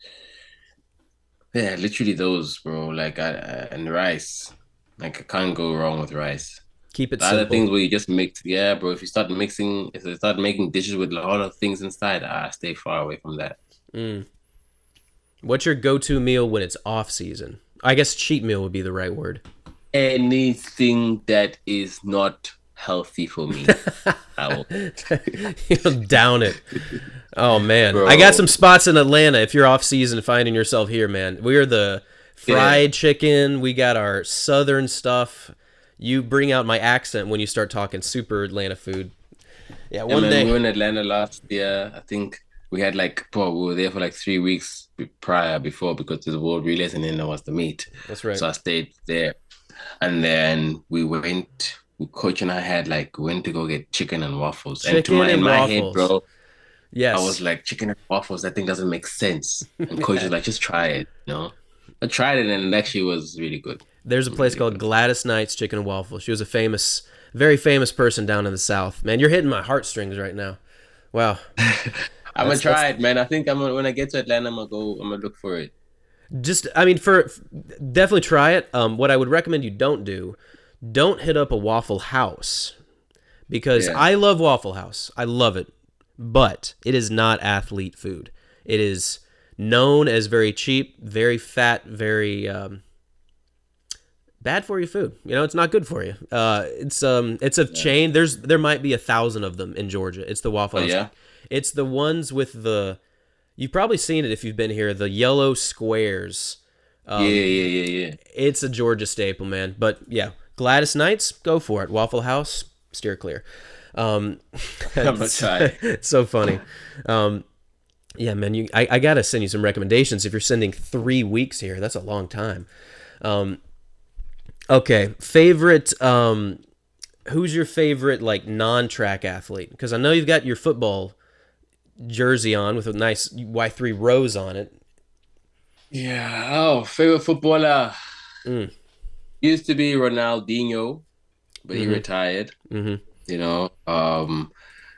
Yeah, literally those, bro. Like and rice. Like I can't go wrong with rice. Keep it The other simple. things where you just mix, yeah, bro. If you start making dishes with a lot of things inside, stay far away from that. Mm. What's your go-to meal when it's off season? I guess cheat meal would be the right word. Anything that is not healthy for me, I will, You'll down it. Oh man, I got bro. some spots in Atlanta. If you're off season, finding yourself here, man. We are the Yeah, fried chicken. We got our southern stuff. You bring out my accent when you start talking super Atlanta food. Yeah, yeah, one man. We day. were in Atlanta last year. I think we had like, bro, we were there for like 3 weeks prior before because the world relays, and then there was the meet. That's right. So I stayed there. And then coach and I had like went to go get chicken and waffles. And Chicken in and my head, waffles. bro, I was Yes. like, chicken and waffles, that thing doesn't make sense. And coach was like, just try it, you know? I tried it and it actually was really good. There's a place Really called good. Gladys Knight's Chicken and Waffles. She was a famous, very famous person down in the South. Man, you're hitting my heartstrings right now. Wow. I'm gonna That's try it, man. I think when I get to Atlanta, I'm gonna look for it. just, I mean, for definitely try it. What I would recommend you don't do, don't hit up a Waffle House because Yeah. I love Waffle House. I love it, but it is not athlete food. It is known as very cheap, very fat, very bad for you food. You know, it's not good for you. It's a Yeah. chain. There might be 1,000 of them in Georgia. It's the Waffle Oh House. yeah? It's the ones with the. You've probably seen it if you've been here. The yellow squares. Yeah, yeah, yeah, yeah. It's a Georgia staple, man. But yeah, Gladys Knights, go for it. Waffle House, steer clear. Um, I'm gonna try. it's so funny. Um, yeah, man. I gotta send you some recommendations. If you're sending 3 weeks here, that's a long time. Um, okay, favorite. Who's your favorite like non-track athlete? Because I know you've got your football jersey on with a nice Y3 rose on it. Yeah. Oh, favorite footballer Mm, used to be Ronaldinho, but he mm-hmm. retired, Mm-hmm. you know.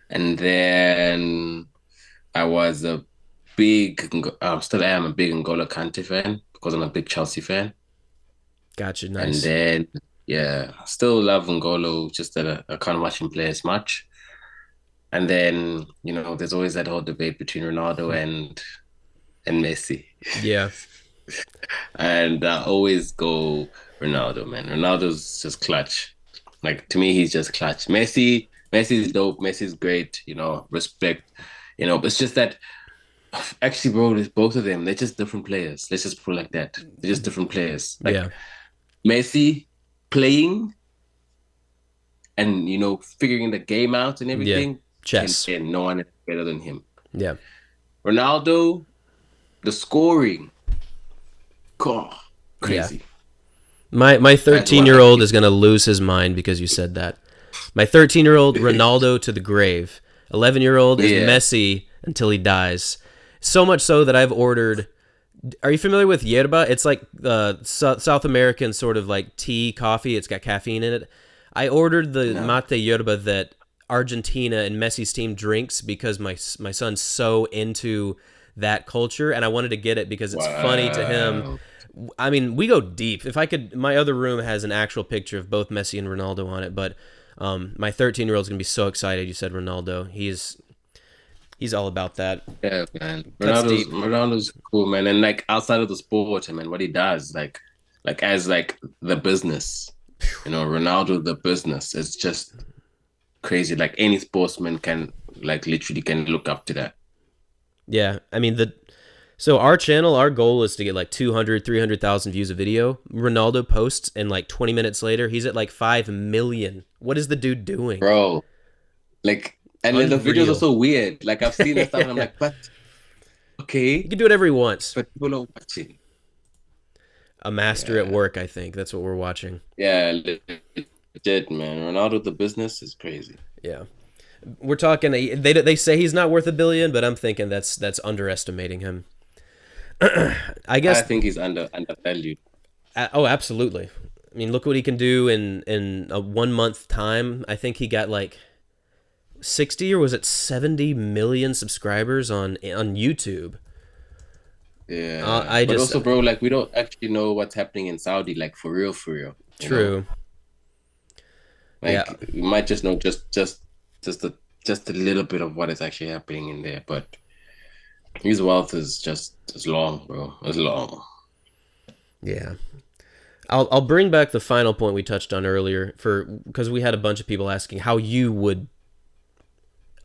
And then I was still am a big N'Golo Kante fan because I'm a big Chelsea fan. Gotcha. And Nice. then, yeah, I still love N'Golo, just that I can't watch him play as much. And then, there's always that whole debate between Ronaldo and Messi. Yeah. And I always go Ronaldo, man. Ronaldo's just clutch. Like to me, he's just clutch. Messi's dope. Messi's great. Respect. But it's just that actually, bro, there's both of them. They're just different players. Let's just put it like that. They're just different players. Like Yeah. Messi playing and figuring the game out and Yeah. everything. Chess. And no one is better than him. Yeah. Ronaldo, the scoring, God, Yeah. crazy. My That's 13 why year I old keep. is gonna lose his mind because you said that. My 13-year-old Ronaldo to the grave. 11-year-old is Yeah. Messi until he dies. So much so that I've ordered. Are you familiar with yerba? It's like South American sort of like tea, coffee. It's got caffeine in it. I ordered the No. mate yerba that Argentina and Messi's team drinks because my son's so into that culture, and I wanted to get it because it's funny to him. Wow. I mean, we go deep. If I could, my other room has an actual picture of both Messi and Ronaldo on it. But my 13-year-old is gonna be so excited. You said Ronaldo. He's all about that. Yeah, man. That's Ronaldo's deep. Ronaldo's cool, man. And like outside of the sport, I mean, what he does, like as like the business, Ronaldo the business. It's just crazy. Like any sportsman can like literally can look up to that. Yeah, I mean So our channel, our goal is to get like 200, 300,000 views a video. Ronaldo posts, and like 20 minutes later, he's at like 5 million. What is the dude doing? Bro. Like and then the videos are Unreal. so weird. Like I've seen the stuff and I'm He like, but okay, can do whatever he wants. but people are watching. A master at Yeah. work, I think. That's what we're watching. Yeah, legit, man. Ronaldo the business is crazy. Yeah. We're talking, they say he's not worth 1 billion, but I'm thinking that's underestimating him. I I guess. think he's undervalued. Oh, absolutely. I mean, look what he can do in a 1 month time. I think he got like 60 or was it 70 million subscribers on YouTube. Yeah, I but just also, bro, like we don't actually know what's happening in Saudi, like for real, for real. true. Yeah. Like you might just know just a just a little bit of what is actually happening in there, but his wealth is just as long, bro. It's long. Yeah. I'll bring back the final point we touched on earlier for because we had a bunch of people asking how you would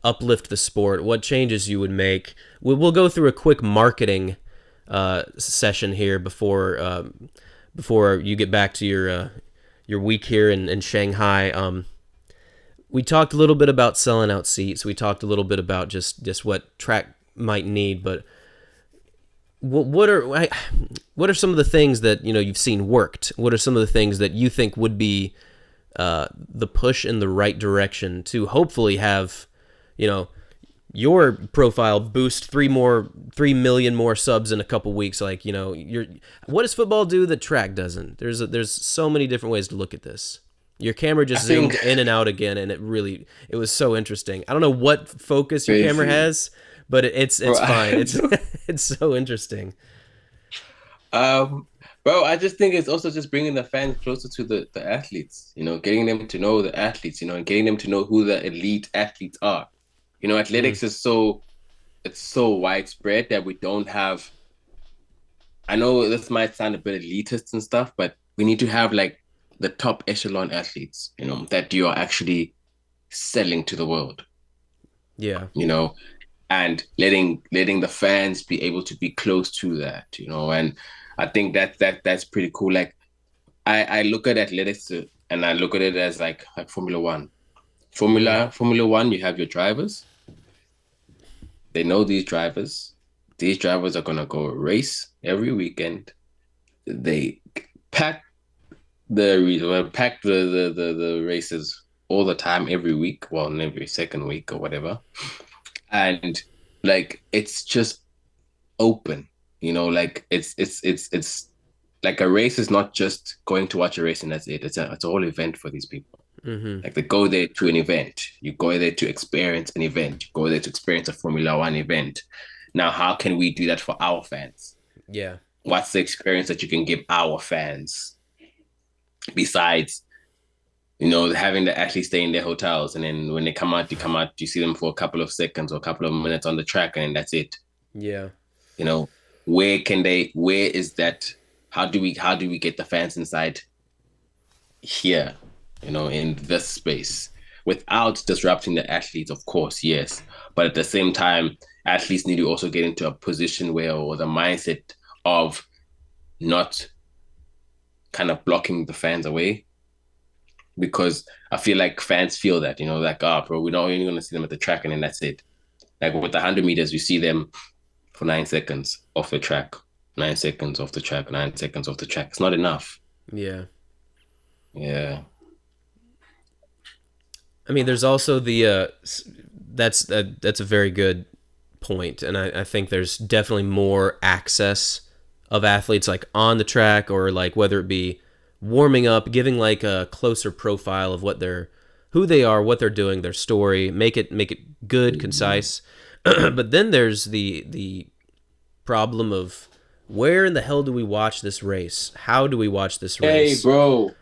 uplift the sport, what changes you would make. We'll go through a quick marketing session here before you get back to your week here in Shanghai. We talked a little bit about selling out seats. We talked a little bit about just what track might need, but what are some of the things that you've seen worked? What are some of the things that you think would be the push in the right direction to hopefully have your profile boost 3 million more subs in a couple weeks? Like what does football do that track doesn't? There's so many different ways to look at this. Your camera I just zoomed think in and out again, and it was so interesting. I don't know what focus your camera crazy. has, but it's Bro, fine. It's so interesting. um, bro, I just think it's also just bringing the fans closer to the athletes, getting them to know the athletes, and getting them to know who the elite athletes are. Mm, Athletics is it's so widespread that we don't have. I know this might sound a bit elitist and stuff, but we need to have like the top echelon athletes, that you are actually selling to the world, yeah, you know, and letting the fans be able to be close to that, and I think that's pretty cool. Like I look at athletics and I look at it as like Formula One. mm, Formula One, you have your drivers. They know these drivers. These drivers are gonna go race every weekend. They pack pack the races all the time, every week, well, every second week or whatever. And like it's just open, like it's like a race is not just going to watch a race and that's it. It's a whole event for these people. mm-hmm, Like they go there to an event. You go there to experience an event. You go there to experience a Formula One event. Now, how can we do that for our fans? yeah, What's the experience that you can give our fans besides, having to actually stay in their hotels, and then when they come out, you see them for a couple of seconds or a couple of minutes on the track, and then that's it. yeah, You know, where is that? How do we get the fans inside here, in this space without disrupting the athletes, of course, yes. But at the same time, athletes need to also get into a position where, or the mindset of not kind of blocking the fans away. Because I feel like fans feel that, like, oh, bro, we're not only going to see them at the track and then that's it. Like with the 100 meters, you see them for 9 seconds off the track, 9 seconds off the track, 9 seconds off the track. It's not enough. yeah. Yeah. I mean, there's also the that's a very good point, and I think there's definitely more access of athletes like on the track or like whether it be warming up, giving like a closer profile of who they are, what they're doing, their story, make it good, concise. But then there's the problem of where in the hell do we watch this race? How do we watch this Hey, race? bro,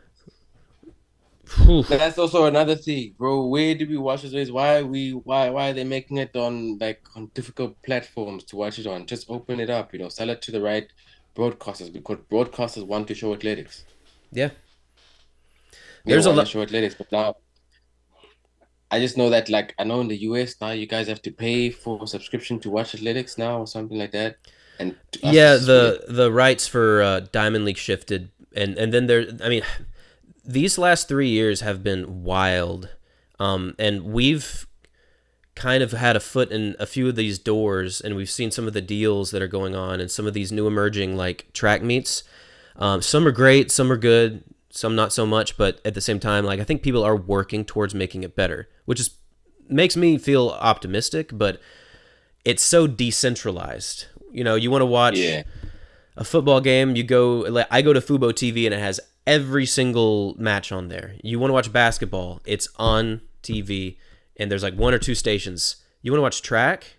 Whew. that's also another thing, bro. Where do we watch this race? Why are they making it on difficult platforms to watch it on? Just open it up, sell it to the right broadcasters because broadcasters want to show athletics. Yeah, They there's a want to lot. show athletics, but now I just know that I know in the US now you guys have to pay for a subscription to watch athletics now or something like that. And to us this Yeah, is weird. the rights for Diamond League shifted, and then there. I mean, these last 3 years have been wild, and we've kind of had a foot in a few of these doors, and we've seen some of the deals that are going on, and some of these new emerging like track meets. Some are great, some are good, some not so much, but at the same time, like I think people are working towards making it better, which is makes me feel optimistic. But it's so decentralized. You want to watch Yeah. a football game, I go to Fubo TV and it has every single match on there. You want to watch basketball, it's on TV and there's like one or two stations. You want to watch track?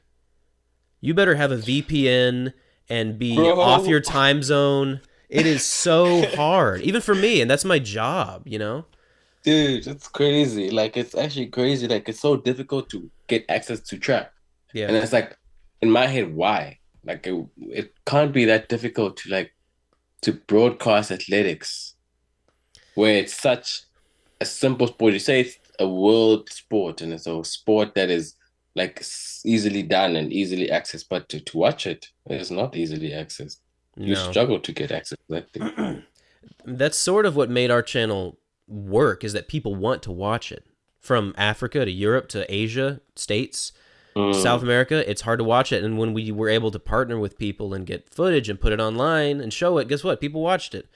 You better have a VPN and be off Bro. your time zone. It is so hard, even for me, and that's my job. Dude, it's crazy. Like it's actually crazy. Like it's so difficult to get access to track. Yeah. And it's like in my head, why? Like it can't be that difficult to like to broadcast athletics where it's such a simple sport. You say it's a world sport and it's a sport that is like easily done and easily accessed, but to watch it is not easily accessed. You No. struggle to get access to that thing. That's sort of what made our channel work, is that people want to watch it. From Africa to Europe to Asia, States, South Mm, America, it's hard to watch it. And when we were able to partner with people and get footage and put it online and show it, guess what? People watched it.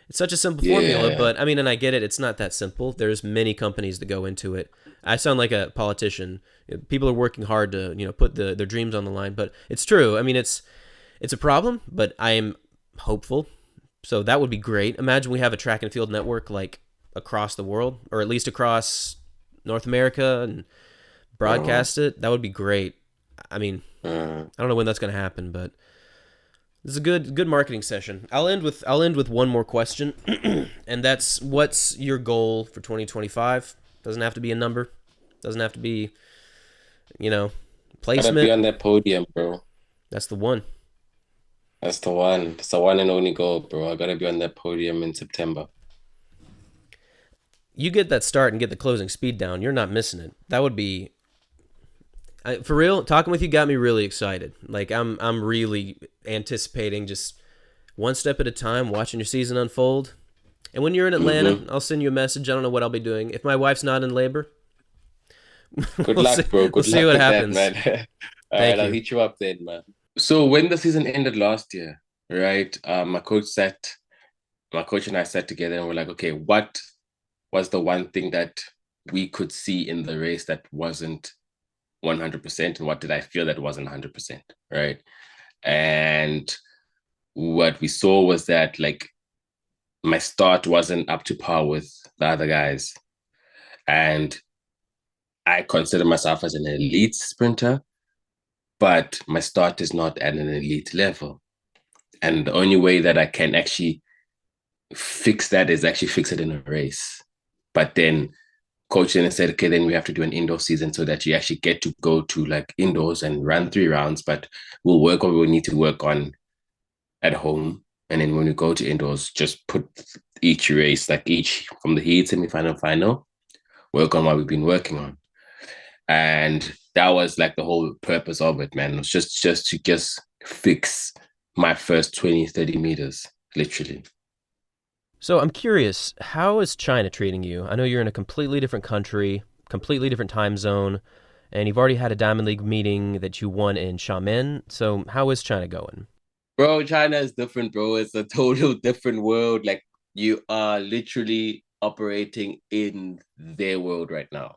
It's such a simple formula, yeah. but I mean, and I get it. It's not that simple. There's many companies that go into it. I sound like a politician. People are working hard to put their dreams on the line, but it's true. I mean, it's a problem, but I am hopeful. So that would be great. Imagine we have a track and field network like across the world, or at least across North America, and Uh, broadcast it. That would be great. I mean, uh, I don't know when that's going to happen, but this is a good marketing session. I'll end with one more question, and that's, what's your goal for 2025? Doesn't have to be a number. Doesn't have to be you know Gotta be placement. on that podium, bro. That's the one. That's the one. It's the one and only goal, bro. I gotta be on that podium in September. You get that start and get the closing speed down. You're not missing it. That would be for real. Talking with you got me really excited. Like I'm really anticipating just one step at a time, watching your season unfold. And when you're in Atlanta, Hmm. I'll send you a message. I don't know what I'll be doing. If my wife's not in labor, Good we'll see. luck, bro. We'll Good see luck what with that, happens. man. All right, Thank I'll you. hit you up then, man. So when the season ended last year, right? My coach and I sat together and we're like, okay, what was the one thing that we could see in the race that wasn't 100%, and what did I feel that wasn't 100%, right? And what we saw was that like my start wasn't up to par with the other guys, and I consider myself as an elite sprinter, but my start is not at an elite level. And the only way that I can actually fix that is actually fix it in a race. But then coach then said, okay, then we have to do an indoor season so that you actually get to go to like indoors and run 3 rounds, but we'll work on what we need to work on at home. And then when we go to indoors, just put each race, like each from the heat, semi-final, final, work on what we've been working on. And that was like the whole purpose of it, man. It was just to just fix my first 20, 30 meters, literally. So I'm curious, how is China treating you? I know you're in a completely different country, completely different time zone, and you've already had a Diamond League meeting that you won in Xiamen. So how is China going? Bro, China is different, bro. It's a total different world. Like you are literally operating in their world right now.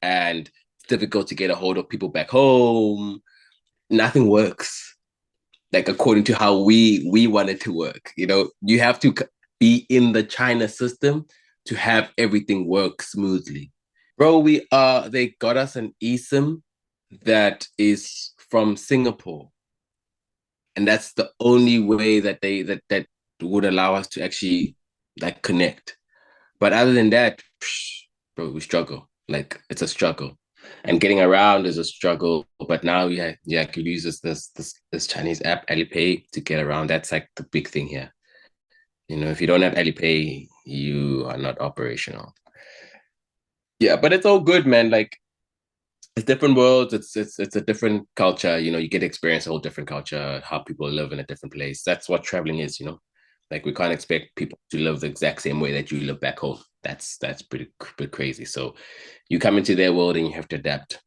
And it's difficult to get a hold of people back home. Nothing works like according to how we want it to work. You know, you have to be in the China system to have everything work smoothly. Bro, they got us an eSIM that is from Singapore, and that's the only way that that would allow us to actually like connect. But other than that, bro, we struggle. Like it's a struggle, and getting around is a struggle. But now, yeah, I could use this Chinese app Alipay to get around. That's like the big thing here. You know, if you don't have Alipay, you are not operational. Yeah, but it's all good, man. Like it's different worlds. It's a different culture. You know, you get to experience a whole different culture, how people live in a different place. That's what traveling is. You know, like we can't expect people to live the exact same way that you live back home. That's pretty crazy. So you come into their world and you have to adapt,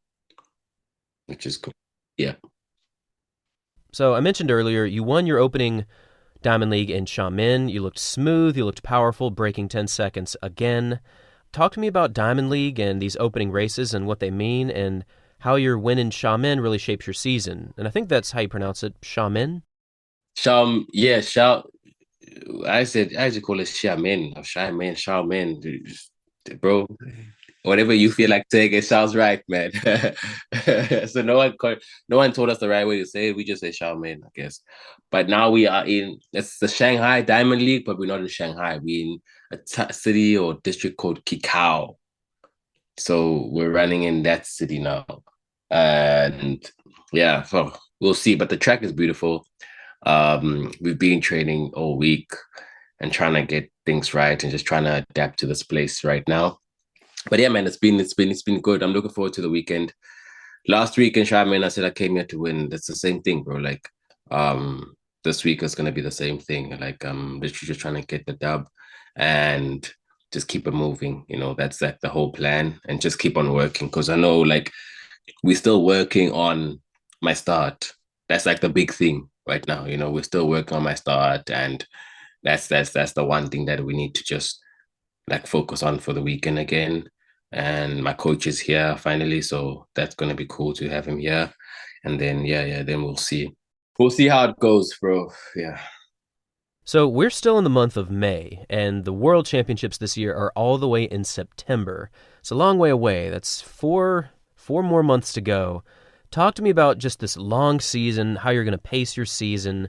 which is cool. Yeah. So I mentioned earlier you won your opening Diamond League in Xiamen. You looked smooth, you looked powerful, breaking 10 seconds again. Talk to me about Diamond League and these opening races and what they mean, and how your win in Xiamen really shapes your season. And I think that's how you pronounce it, Xiamen. Yeah, Shao. I said I just call it Xiamen, Xiamen, Xiamen, bro. Whatever you feel like saying, it sounds right, man. So no one told us the right way to say it. We just say Xiaomin, I guess. But now we are in it's the Shanghai Diamond League, but we're not in Shanghai. We're in a city or district called Kikau. So we're running in that city now. And yeah, so we'll see. But the track is beautiful. We've been training all week and trying to get things right and just trying to adapt to this place right now. But yeah, man, it's been good. I'm looking forward to the weekend. Last week in Charmaine, I said I came here to win. That's the same thing, bro. Like, this week is gonna be the same thing. Like, I'm literally just trying to get the dub and just keep it moving. That's like the whole plan, and just keep on working. Because I know, like, we're still working on my start. That's like the big thing right now. We're still working on my start, and that's the one thing that we need to just like focus on for the weekend again. And my coach is here finally, so that's gonna be cool to have him here. And then yeah, then we'll see. We'll see how it goes, bro. Yeah. So we're still in the month of May, and the World Championships this year are all the way in September. It's a long way away. That's four more months to go. Talk to me about just this long season, how you're going to pace your season,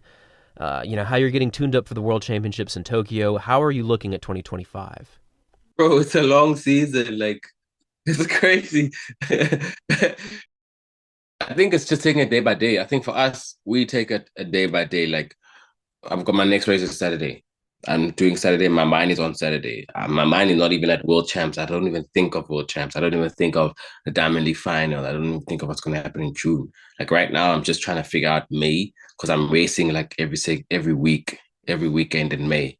how you're getting tuned up for the World Championships in Tokyo. How are you looking at 2025? Bro, it's a long season. Like, it's crazy. I think it's just taking it day by day. I think for us, we take it a day by day. Like, I've got my next race is Saturday. I'm doing Saturday. My mind is on Saturday. My mind is not even at World Champs. I don't even think of World Champs. I don't even think of the Diamond League final. I don't even think of what's going to happen in June. Like right now, I'm just trying to figure out May because I'm racing like every week, every weekend in May,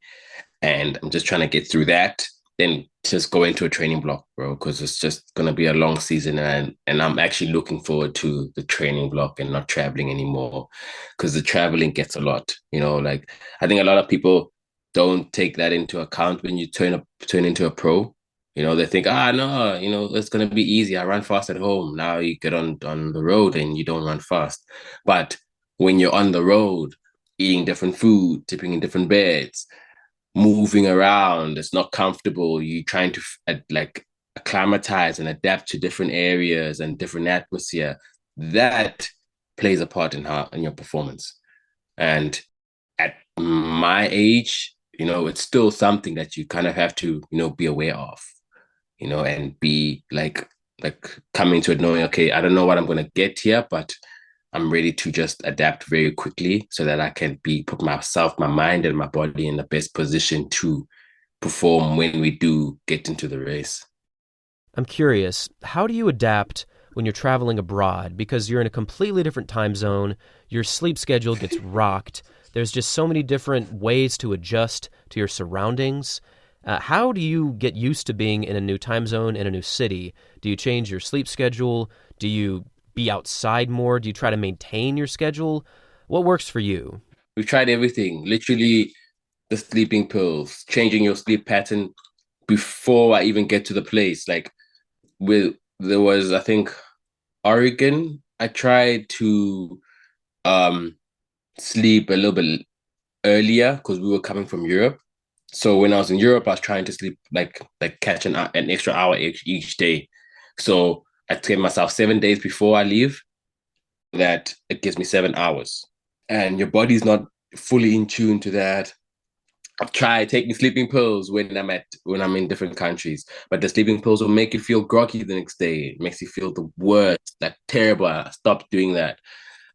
and I'm just trying to get through that. Then just go into a training block, bro, because it's just gonna be a long season, and I'm actually looking forward to the training block and not traveling anymore, because the traveling gets a lot. Like I think a lot of people don't take that into account when you turn into a pro. They think, no, it's gonna be easy. I run fast at home. Now you get on the road and you don't run fast. But when you're on the road, eating different food, tipping in different beds, moving around, it's not comfortable. You trying to like acclimatize and adapt to different areas and different atmosphere. That plays a part in your performance. And at my age, it's still something that you kind of have to, be aware of, and be like coming to it knowing, okay, I don't know what I'm gonna get here, but I'm ready to just adapt very quickly so that I can put myself, my mind, and my body in the best position to perform when we do get into the race. I'm curious, how do you adapt when you're traveling abroad? Because you're in a completely different time zone, your sleep schedule gets rocked. There's just so many different ways to adjust to your surroundings. How do you get used to being in a new time zone in a new city? Do you change your sleep schedule? Do you be outside more? Do you try to maintain your schedule? What works for you? We've tried everything, literally the sleeping pills, changing your sleep pattern before I even get to the place. Like there was, I think, Oregon. I tried to um sleep a little bit earlier because we were coming from Europe. So when I was in Europe, I was trying to sleep like catch an extra hour each day. So I gave myself 7 days before I leave. That it gives me 7 hours, and your body's not fully in tune to that. I've tried taking sleeping pills when I'm in different countries, but the sleeping pills will make you feel groggy the next day. It makes you feel the worst, like terrible. I stopped doing that.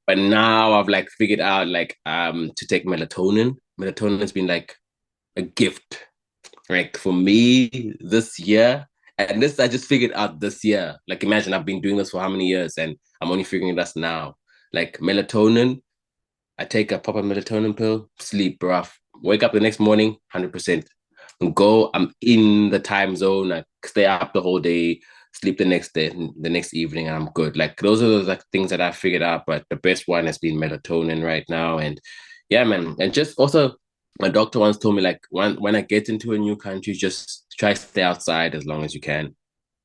But now I've like figured out like to take melatonin. Melatonin has been like a gift. Like for me this year, and this I just figured out this year. Like imagine I've been doing this for how many years and I'm only figuring this now. Like melatonin, I take a proper melatonin pill, sleep, bro. Wake up the next morning, 100%. And go, I'm in the time zone. I stay up the whole day, sleep the next day, the next evening, and I'm good. Like those are the like things that I figured out. But the best one has been melatonin right now. And yeah, man. And just also, my doctor once told me like when I get into a new country, just try to stay outside as long as you can,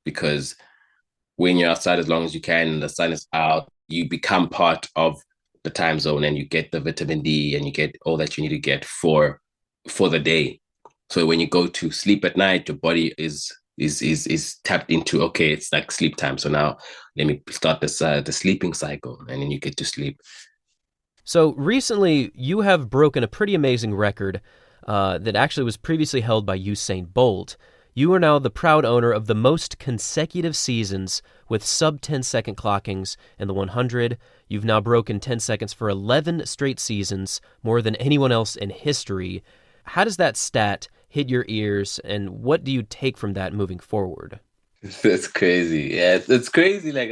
because when you're outside as long as you can and the sun is out, you become part of the time zone and you get the vitamin D and you get all that you need to get for the day. So when you go to sleep at night, your body is is tapped into. Okay, it's like sleep time. So now let me start this the sleeping cycle, and then you get to sleep. So recently, you have broken a pretty amazing record that actually was previously held by Usain Bolt. You are now the proud owner of the most consecutive seasons with sub 10-second clockings in the 100. You've now broken 10 seconds for 11 straight seasons, more than anyone else in history. How does that stat hit your ears, and what do you take from that moving forward? That's crazy. Yeah, it's crazy. Like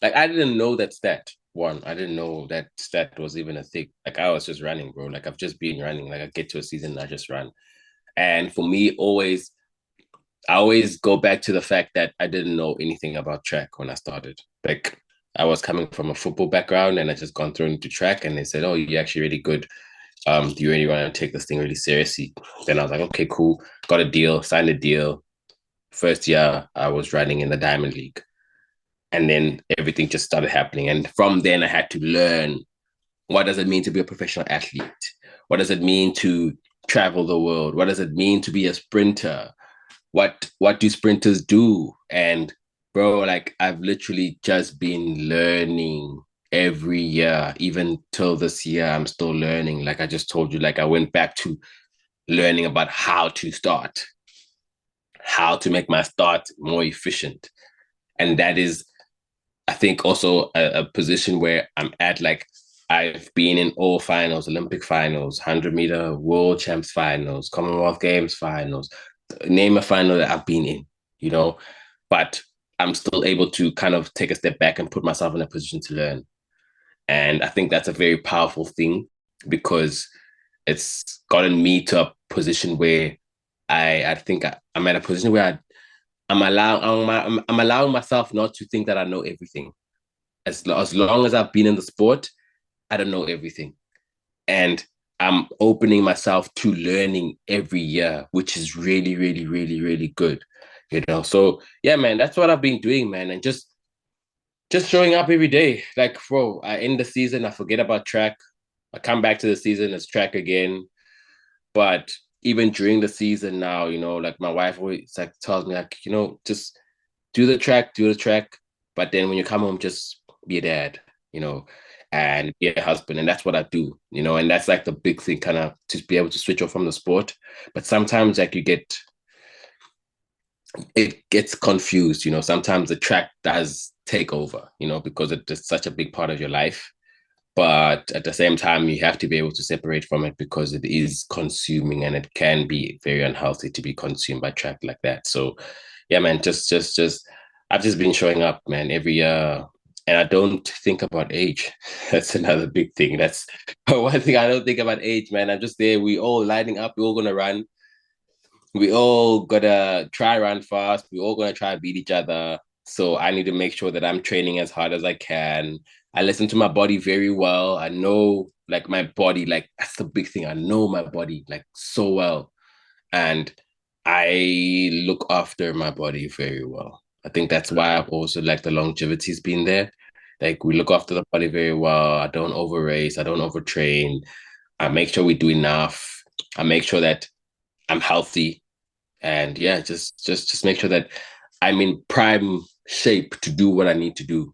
I didn't know that stat. One, I didn't know that stat was even a thing. Like I was just running, bro. Like I've just been running. Like I get to a season, I just run. And for me, I always go back to the fact that I didn't know anything about track when I started. Like I was coming from a football background and I just gone through into track and they said, "Oh, you're actually really good. Do you really want to take this thing really seriously?" Then I was like, "Okay, cool." Got a deal, signed a deal. First year, I was running in the Diamond League, and then everything just started happening. And from then, I had to learn what does it mean to be a professional athlete. What does it mean to travel the world? What does it mean to be a sprinter? What do sprinters do? And bro, like I've literally just been learning every year, even till this year. I'm still learning. Like I just told you, like I went back to learning about how to start, how to make my start more efficient. And that is, I think, also a position where I'm at. Like I've been in all finals, Olympic finals, 100-meter world champs finals, Commonwealth Games finals, name a final that I've been in, you know, but I'm still able to kind of take a step back and put myself in a position to learn. And I think that's a very powerful thing because it's gotten me to a position where I think I'm at a position where I'm allowing myself not to think that I know everything. As long as I've been in the sport, I don't know everything. And I'm opening myself to learning every year, which is really, really, really, really good. So yeah, man, that's what I've been doing, man. And just showing up every day. Like, bro, I end the season, I forget about track. I come back to the season, it's track again. But even during the season now, like my wife always like tells me, like, just do the track. But then when you come home, just be a dad, you know, and be a husband. And that's what I do, and that's like the big thing, kind of to be able to switch off from the sport. But sometimes like it gets confused, sometimes the track does take over, because it's such a big part of your life. But at the same time, you have to be able to separate from it because it is consuming and it can be very unhealthy to be consumed by track like that. So yeah, man, just I've just been showing up, man, every year. And I don't think about age. That's another big thing. That's one thing I don't think about age, man. I'm just there. We all lining up. We're all gonna run. We all gotta try run fast. We all gonna try beat each other. So I need to make sure that I'm training as hard as I can. I listen to my body very well. I know like my body, like that's the big thing. I know my body like so well. And I look after my body very well. I think that's why I've also like the longevity's been there. Like we look after the body very well. I don't over race. I don't overtrain. I make sure we do enough. I make sure that I'm healthy and yeah, just make sure that I'm in prime shape to do what I need to do.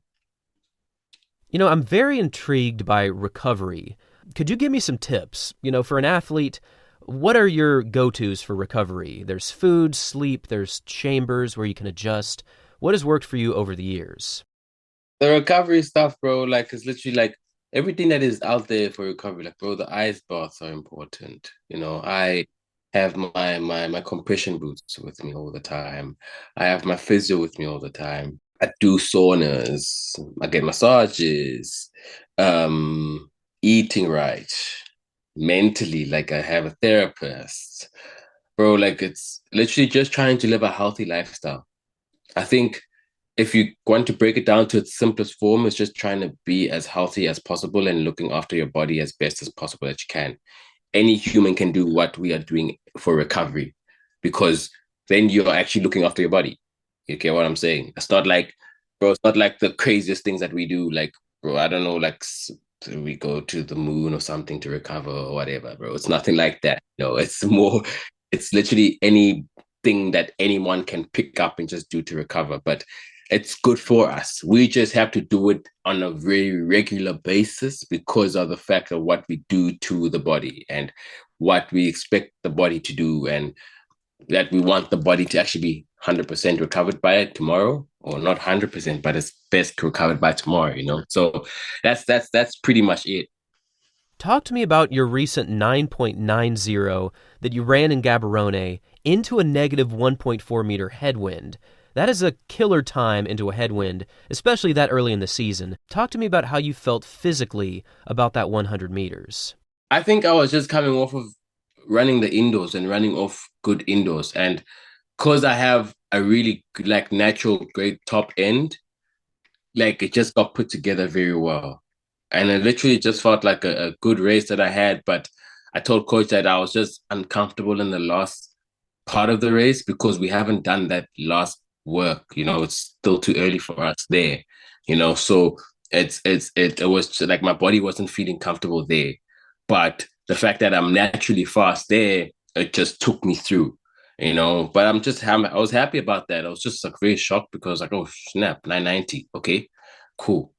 I'm very intrigued by recovery. Could you give me some tips? For an athlete, what are your go-tos for recovery? There's food, sleep, there's chambers where you can adjust. What has worked for you over the years? The recovery stuff, bro, like it's literally like everything that is out there for recovery. Like, bro, the ice baths are important. I have my compression boots with me all the time. I have my physio with me all the time. I do saunas. I get massages. Um, Eating right, mentally, like I have a therapist. Bro, like it's literally just trying to live a healthy lifestyle. I think if you want to break it down to its simplest form, it's just trying to be as healthy as possible and looking after your body as best as possible that you can. Any human can do what we are doing for recovery because then you're actually looking after your body. You get what I'm saying? It's not like, bro, it's not like the craziest things that we do. Like, bro, I don't know, like we go to the moon or something to recover or whatever, bro. It's nothing like that. No, it's more, it's literally any. thing that anyone can pick up and just do to recover. But it's good for us. We just have to do it on a very regular basis because of the fact of what we do to the body and what we expect the body to do, and that we want the body to actually be 100% recovered by it tomorrow, or not 100%, but it's best recovered by tomorrow, So that's pretty much it. Talk to me about your recent 9.90 that you ran in Gaborone into a negative 1.4 meter headwind. That is a killer time into a headwind, especially that early in the season. Talk to me about how you felt physically about that 100 meters. I think I was just coming off of running the indoors and running off good indoors. And because I have a really like natural great top end, like it just got put together very well. And it literally just felt like a good race that I had. But I told coach that I was just uncomfortable in the last part of the race because we haven't done that last work. It's still too early for us there. So it was just, like my body wasn't feeling comfortable there. But the fact that I'm naturally fast there, it just took me through. But I was happy about that. I was just like very shocked because like, oh snap, 990. Okay, cool.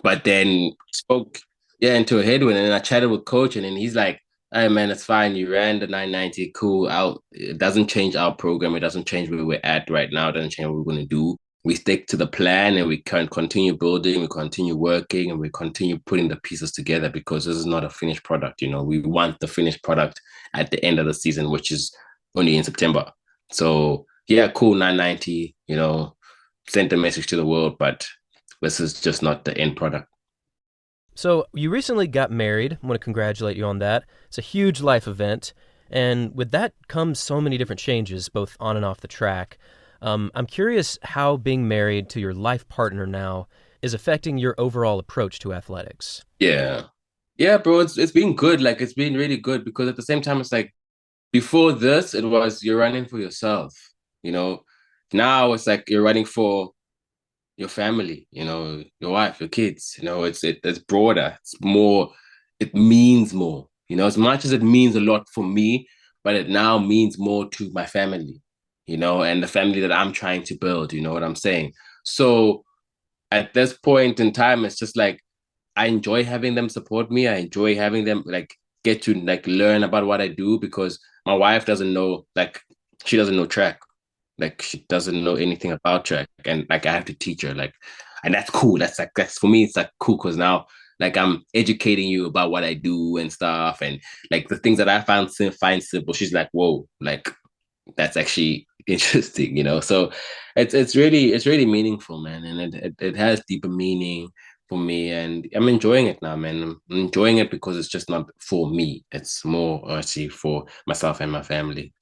But then spoke, yeah, into a headwind, and then I chatted with coach, and then he's like, "Hey man, it's fine. You ran the 990, cool. Out. It doesn't change our program. It doesn't change where we're at right now. It doesn't change what we're gonna do. We stick to the plan, and we can continue building. We continue working, and we continue putting the pieces together because this is not a finished product. We want the finished product at the end of the season, which is only in September. So yeah, cool, 990. Sent a message to the world, but this is just not the end product. So, you recently got married. I want to congratulate you on that. It's a huge life event. And with that comes so many different changes, both on and off the track. I'm curious how being married to your life partner now is affecting your overall approach to athletics. Yeah. Yeah, bro, it's been good. Like it's been really good because at the same time it's like before this it was you're running for yourself, you know. Now it's like you're running for your family, your wife, your kids. It's broader. It's more, it means more, as much as it means a lot for me, but it now means more to my family, and the family that I'm trying to build, you know what I'm saying? So at this point in time, it's just like I enjoy having them support me. I enjoy having them like get to like learn about what I do because my wife doesn't know, like she doesn't know track. Like she doesn't know anything about track. And like I have to teach her. Like, and that's cool. That's for me, it's like cool because now like I'm educating you about what I do and stuff. And like the things that I find simple, she's like, whoa, like that's actually interesting, So it's really meaningful, man, and it has deeper meaning for me, and I'm enjoying it now, man. I'm enjoying it because it's just not for me; it's more actually for myself and my family.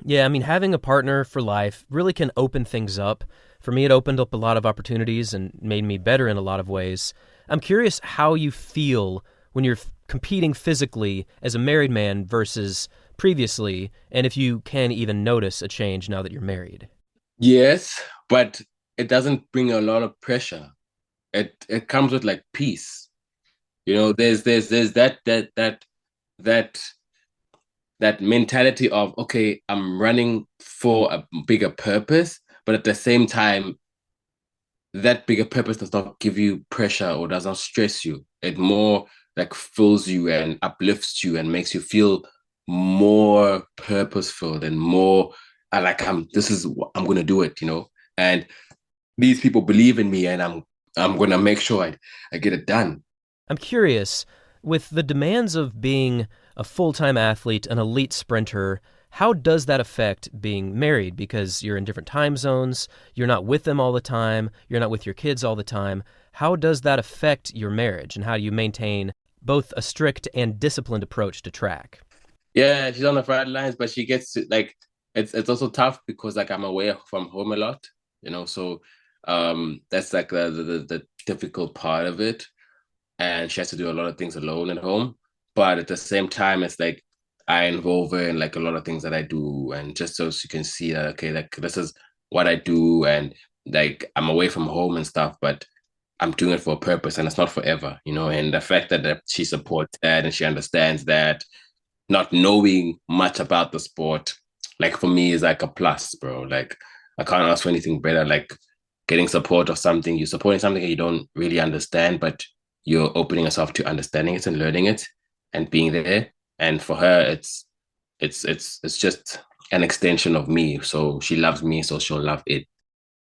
Yeah, I mean, having a partner for life really can open things up. For me, it opened up a lot of opportunities and made me better in a lot of ways. I'm curious how you feel when you're competing physically as a married man versus previously, and if you can even notice a change now that you're married. Yes, but it doesn't bring a lot of pressure. It comes with like peace. There's that that mentality of okay, I'm running for a bigger purpose, but at the same time, that bigger purpose does not give you pressure or does not stress you. It more like fills you and uplifts you and makes you feel more purposeful and more like I'm gonna do it, And these people believe in me and I'm gonna make sure I get it done. I'm curious, with the demands of being a full-time athlete, an elite sprinter, how does that affect being married? Because you're in different time zones, you're not with them all the time, you're not with your kids all the time. How does that affect your marriage, and how do you maintain both a strict and disciplined approach to track? Yeah, she's on the front lines, but she gets to like it's also tough because like I'm away from home a lot, so that's like the difficult part of it. And she has to do a lot of things alone at home. But at the same time, it's like I involve her in like a lot of things that I do, and just so she can see that okay, like this is what I do, and like I'm away from home and stuff, but I'm doing it for a purpose, and it's not forever, And the fact that she supports that and she understands that, not knowing much about the sport, like for me is like a plus, bro. Like I can't ask for anything better. Like getting support of something, you're supporting something that you don't really understand, but you're opening yourself to understanding it and learning it and being there. And for her, it's just an extension of me. So she loves me, so she'll love it.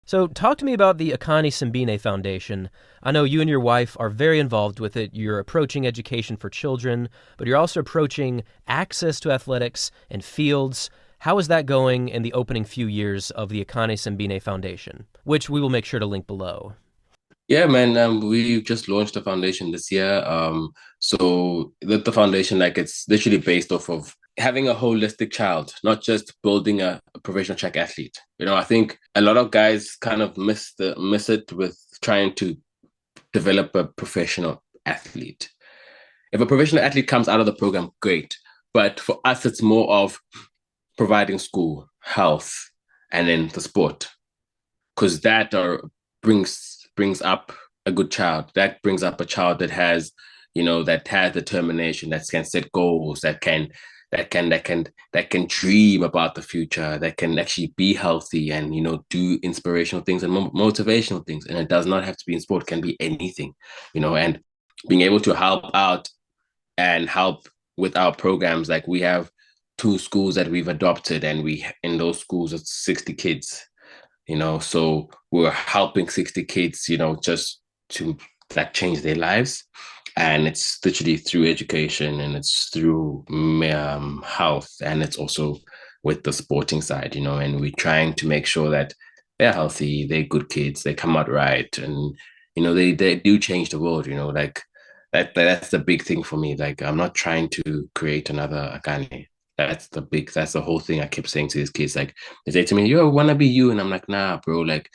So, talk to me about the Akani Simbine Foundation. I know you and your wife are very involved with it. You're approaching education for children, but you're also approaching access to athletics and fields. How is that going in the opening few years of the Akani Simbine Foundation, which we will make sure to link below? Yeah, man. We just launched the foundation this year. So the foundation, like, it's literally based off of having a holistic child, not just building a professional track athlete. I think a lot of guys kind of miss it with trying to develop a professional athlete. If a professional athlete comes out of the program, great. But for us, it's more of providing school, health, and then the sport, because that brings up a good child. That brings up a child that has, that has determination, that can set goals, that can dream about the future, that can actually be healthy and do inspirational things and motivational things. And it does not have to be in sport; it can be anything, and being able to help out and help with our programs. Like we have two schools that we've adopted, and we in those schools it's 60 kids, so we're helping 60 kids, just to like change their lives. And it's literally through education, and it's through health, and it's also with the sporting side, and we're trying to make sure that they're healthy, they're good kids, they come out right, and they do change the world, like that's the big thing for me. Like I'm not trying to create another Akane. That's the whole thing I kept saying to these kids. Like they say to me, "Yo, wanna be you," and I'm like, "Nah, bro. Like,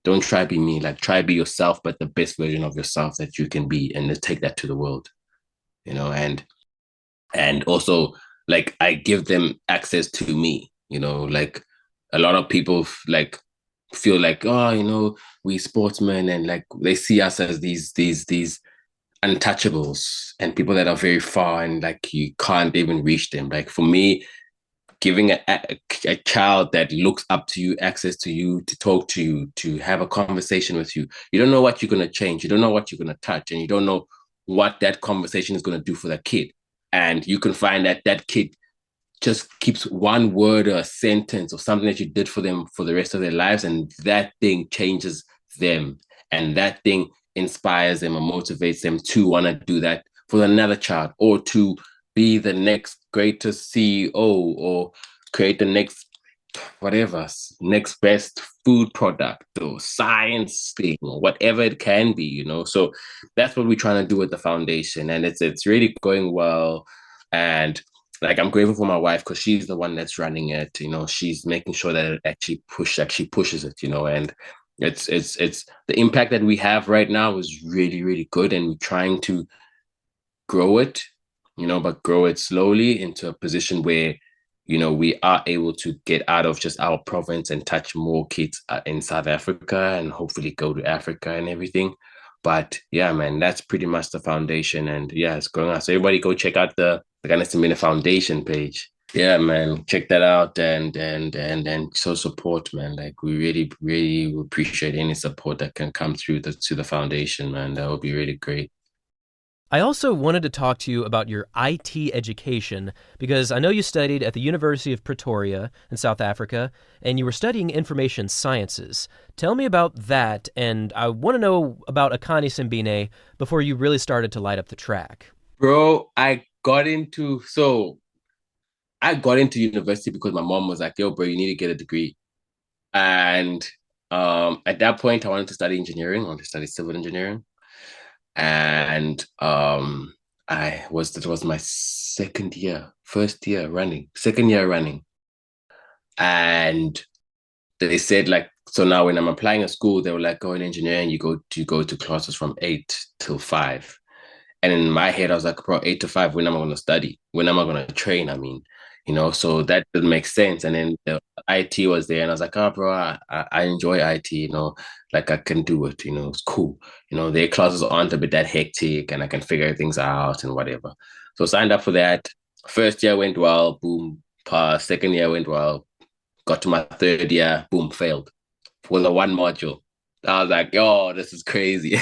don't try be me. Like, try be yourself, but the best version of yourself that you can be, and let's take that to the world." And also, like, I give them access to me. Like a lot of people like feel like, oh, we sportsmen, and like they see us as these untouchables and people that are very far, and like you can't even reach them. Like for me, giving a child that looks up to you access to you, to talk to you, to have a conversation with you, you don't know what you're going to change, you don't know what you're going to touch, and you don't know what that conversation is going to do for that kid. And you can find that that kid just keeps one word or a sentence or something that you did for them for the rest of their lives, and that thing changes them, and that thing inspires them or motivates them to want to do that for another child, or to be the next greatest CEO, or create the next whatever, next best food product or science thing or whatever it can be, So that's what we're trying to do with the foundation, and it's really going well. And like I'm grateful for my wife because she's the one that's running it. She's making sure that it actually pushes it. And it's the impact that we have right now is really really good, and we're trying to grow it, but grow it slowly into a position where, we are able to get out of just our province and touch more kids in South Africa, and hopefully go to Africa and everything. But yeah, man, that's pretty much the foundation. And yeah, it's going on. So everybody go check out the Akani Simbine Foundation page. Yeah, man, check that out, and so support, man. Like we really, really appreciate any support that can come through to the foundation, man. That would be really great. I also wanted to talk to you about your IT education because I know you studied at the University of Pretoria in South Africa and you were studying information sciences. Tell me about that, and I want to know about Akani Simbine before you really started to light up the track. Bro, I got into university because my mom was like, "Yo, bro, you need to get a degree." And at that point, I wanted to study engineering. I wanted to study civil engineering. And that was my second year running. And they said like, so now when I'm applying at school, they were like, "Go in engineering, you go to classes from 8 till 5." And in my head, I was like, "Bro, 8 to 5, when am I going to study? When am I going to train?" I mean, so that didn't make sense. And then the IT was there, and I was like, "Oh, bro, I enjoy IT, like I can do it, it's cool. Their classes aren't a bit that hectic, and I can figure things out and whatever." So I signed up for that. First year went well, boom, pass. Second year went well, Got to my third year, boom, failed for the one module. I was like, yo, this is crazy.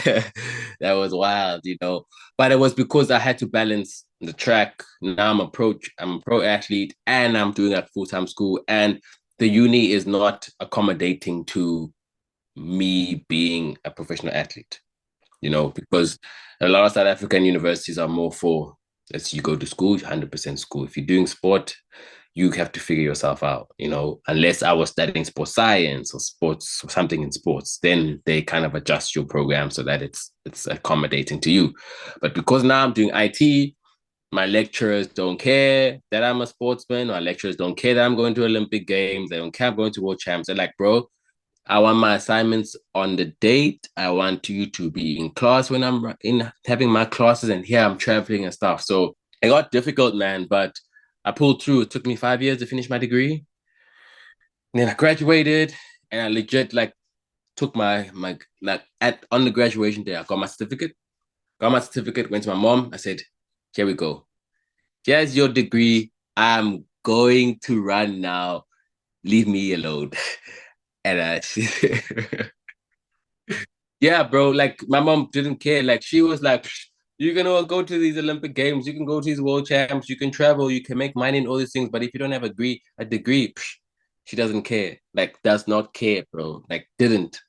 That was wild, you know. But it was because I had to balance the track. Now I'm a pro athlete and I'm doing at full-time school. And the uni is not accommodating to me being a professional athlete, you know, because a lot of South African universities are more for as you go to school, 100% school. If you're doing sport, you have to figure yourself out, you know, unless I was studying sports science or sports or something in sports, then they kind of adjust your program so that it's accommodating to you. But because now I'm doing IT, my lecturers don't care that I'm a sportsman. My lecturers don't care that I'm going to Olympic Games. They don't care I'm going to World Champs. They're like, bro, I want my assignments on the date. I want you to be in class when I'm in having my classes, and here I'm traveling and stuff. So it got difficult, man, but I pulled through. It took me 5 years to finish my degree. And then I graduated and I legit like took my like at on the graduation day, I got my certificate. Got my certificate, went to my mom. I said, here we go. Here's your degree. I'm going to run now. Leave me alone. And yeah, bro. Like my mom didn't care. Like she was like, "You're gonna go to these Olympic Games. You can go to these World Champs. You can travel. You can make money and all these things. But if you don't have a degree, she doesn't care. Like does not care, bro. Like didn't."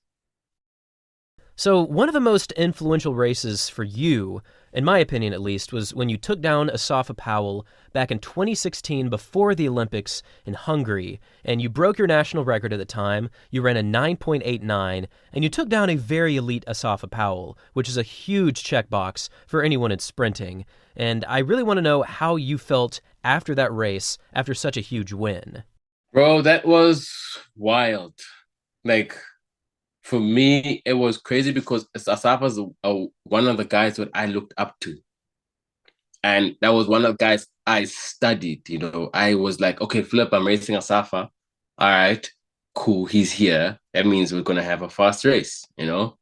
So, one of the most influential races for you, in my opinion at least, was when you took down Asafa Powell back in 2016 before the Olympics in Hungary, and you broke your national record at the time. You ran a 9.89, and you took down a very elite Asafa Powell, which is a huge checkbox for anyone in sprinting. And I really want to know how you felt after that race, after such a huge win. Bro, that was wild. Like for me, it was crazy because Asafa's one of the guys that I looked up to. And that was one of the guys I studied. You know, I was like, okay, Flip, I'm racing Asafa. All right, cool. He's here. That means we're gonna have a fast race, you know?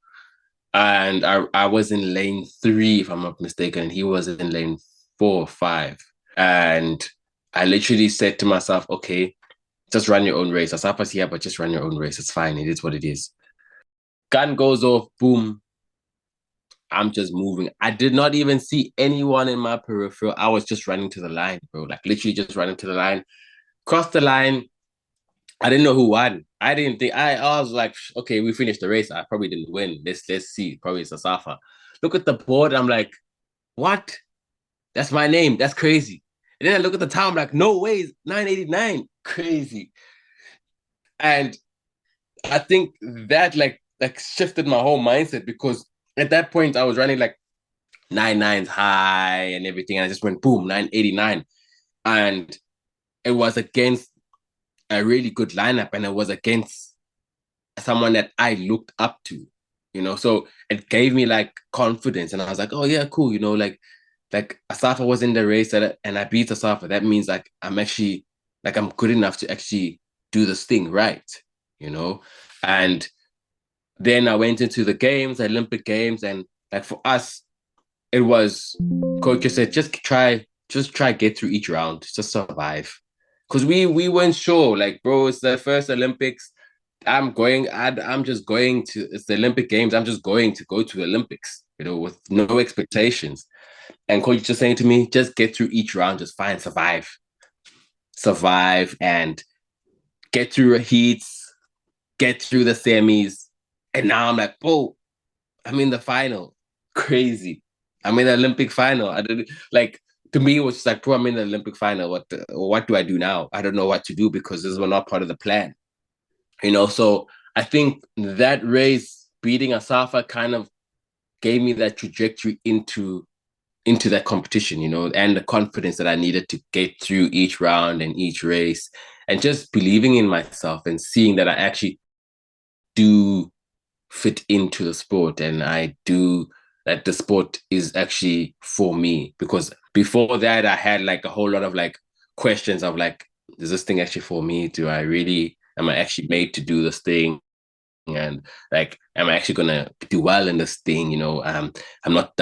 And I was in lane three, if I'm not mistaken, and he was in lane 4 or 5. And I literally said to myself, okay, just run your own race. Asafa's here, but just run your own race. It's fine. It is what it is. Gun goes off, boom. I'm just moving. I did not even see anyone in my peripheral. I was just running to the line, bro. Like literally just running to the line. Crossed the line. I didn't know who won. I didn't think I was like, okay, we finished the race. I probably didn't win. Let's see. Probably it's Asafa. Look at the board. I'm like, what? That's my name. That's crazy. And then I look at the time, I'm like, no way, it's 989. Crazy. And I think that like shifted my whole mindset because at that point I was running like 9 nines high and everything. And I just went boom, 989. And it was against a really good lineup and it was against someone that I looked up to, you know. So it gave me like confidence. And I was like, oh yeah, cool, you know, like Asafa was in the race and I beat Asafa. That means like I'm actually like I'm good enough to actually do this thing right, you know. And then I went into the games, the Olympic games, and like for us, it was coach just said just try get through each round, just survive. Cause we weren't sure, like bro, it's the first Olympics. I'm just going to it's the Olympic Games. I'm just going to go to the Olympics, you know, with no expectations. And coach just saying to me, just get through each round, just fine, survive and get through heats, get through the semis. And now I'm like, oh, I'm in the final. Crazy. I'm in the Olympic final. I didn't like to me it was just like, bro, I'm in the Olympic final. What do I do now? I don't know what to do because this was not part of the plan. You know, so I think that race beating Asafa kind of gave me that trajectory into that competition, you know, and the confidence that I needed to get through each round and each race and just believing in myself and seeing that I actually do fit into the sport and I do that the sport is actually for me because before that I had like a whole lot of like questions of like is this thing actually for me? Do I really am I actually made to do this thing? And like am I actually gonna do well in this thing, you know? I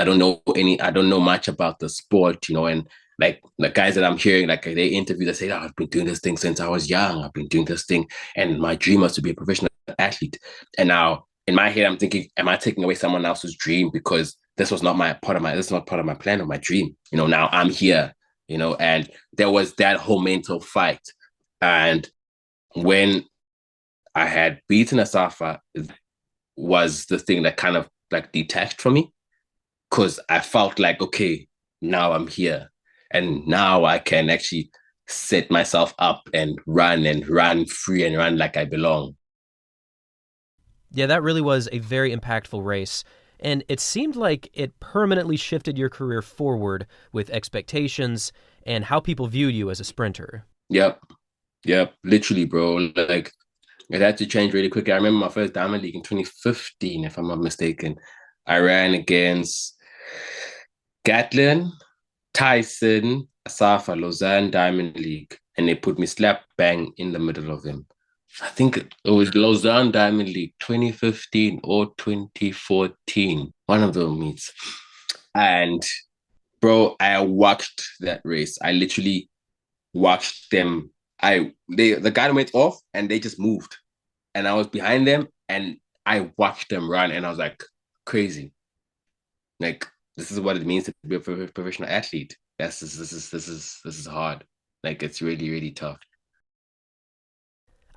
don't know much about the sport, you know, and like the guys that I'm hearing, like they interview, they say, oh, I've been doing this thing since I was young. I've been doing this thing, and my dream was to be a professional athlete. And now in my head, I'm thinking, am I taking away someone else's dream because this is not part of my plan or my dream? Now I'm here, and there was that whole mental fight. And when I had beaten Asafa, was the thing that kind of like detached from me because I felt like, okay, now I'm here. And now I can actually set myself up and run free and run like I belong. Yeah, that really was a very impactful race. And it seemed like it permanently shifted your career forward with expectations and how people viewed you as a sprinter. Yep. Yep. Literally, bro. Like it had to change really quickly. I remember my first Diamond League in 2015, if I'm not mistaken. I ran against Gatlin, Tyson, Asafa, Lausanne Diamond League, and they put me slap bang in the middle of them. I think it was Lausanne Diamond League 2015 or 2014, one of those meets. And bro, I watched that race. I literally watched them. The guy went off and they just moved. And I was behind them and I watched them run and I was like, crazy. Like this is what it means to be a professional athlete. This is hard. Like it's really, really tough.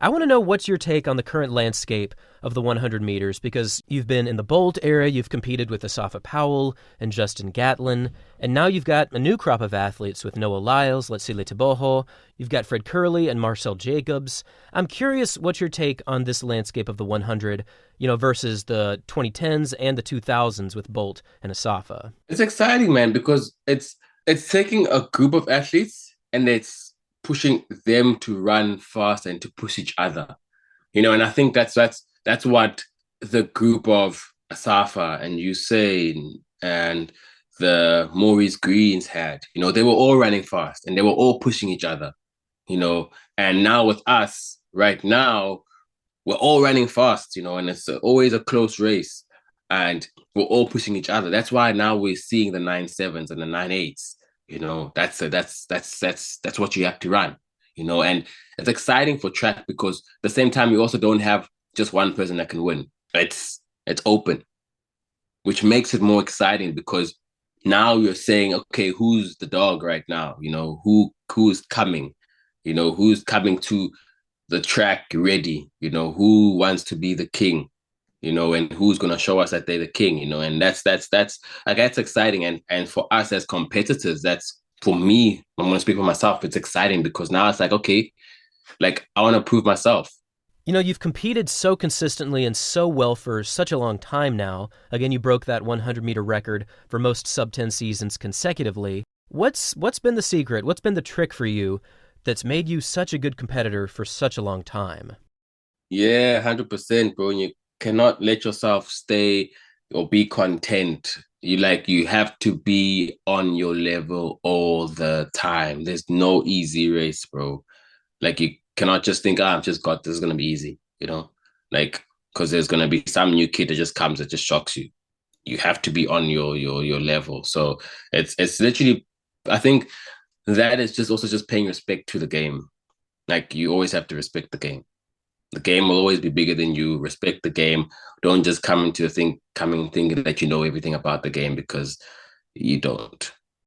I want to know what's your take on the current landscape of the 100 meters because you've been in the Bolt era, you've competed with Asafa Powell and Justin Gatlin, and now you've got a new crop of athletes with Noah Lyles, Letsile Teboho, you've got Fred Curley and Marcel Jacobs. I'm curious what's your take on this landscape of the 100, versus the 2010s and the 2000s with Bolt and Asafa. It's exciting, man, because it's taking a group of athletes and it's pushing them to run fast and to push each other. And I think that's what the group of Asafa and Usain and the Maurice Greens had. They were all running fast and they were all pushing each other. And now with us right now, we're all running fast, and it's always a close race, and we're all pushing each other. That's why now we're seeing the 9.7s and the 9.8s. That's what you have to run. And it's exciting for track because at the same time you also don't have just one person that can win. It's open, which makes it more exciting because now you're saying, okay, who's the dog right now? Who's coming? Who's coming to the track ready, who wants to be the king, and who's gonna show us that they're the king, and that's like that's exciting. And for us as competitors, that's for me, I'm gonna speak for myself, it's exciting because now it's like, okay, like I wanna prove myself. You've competed so consistently and so well for such a long time now. Again, you broke that 100-meter record for most sub-10 seasons consecutively. What's been the secret? What's been the trick for you that's made you such a good competitor for such a long time? Yeah, 100%, bro. And you cannot let yourself stay or be content. You have to be on your level all the time. There's no easy race, bro. Like you cannot just think, I've just got this is gonna be easy, Like because there's gonna be some new kid that just comes that just shocks you. You have to be on your level. So it's literally, I think that is just also just paying respect to the game. Like you always have to respect the game. The game will always be bigger than you. Respect the game. Don't just come into a thing coming thinking that you know everything about the game because you don't.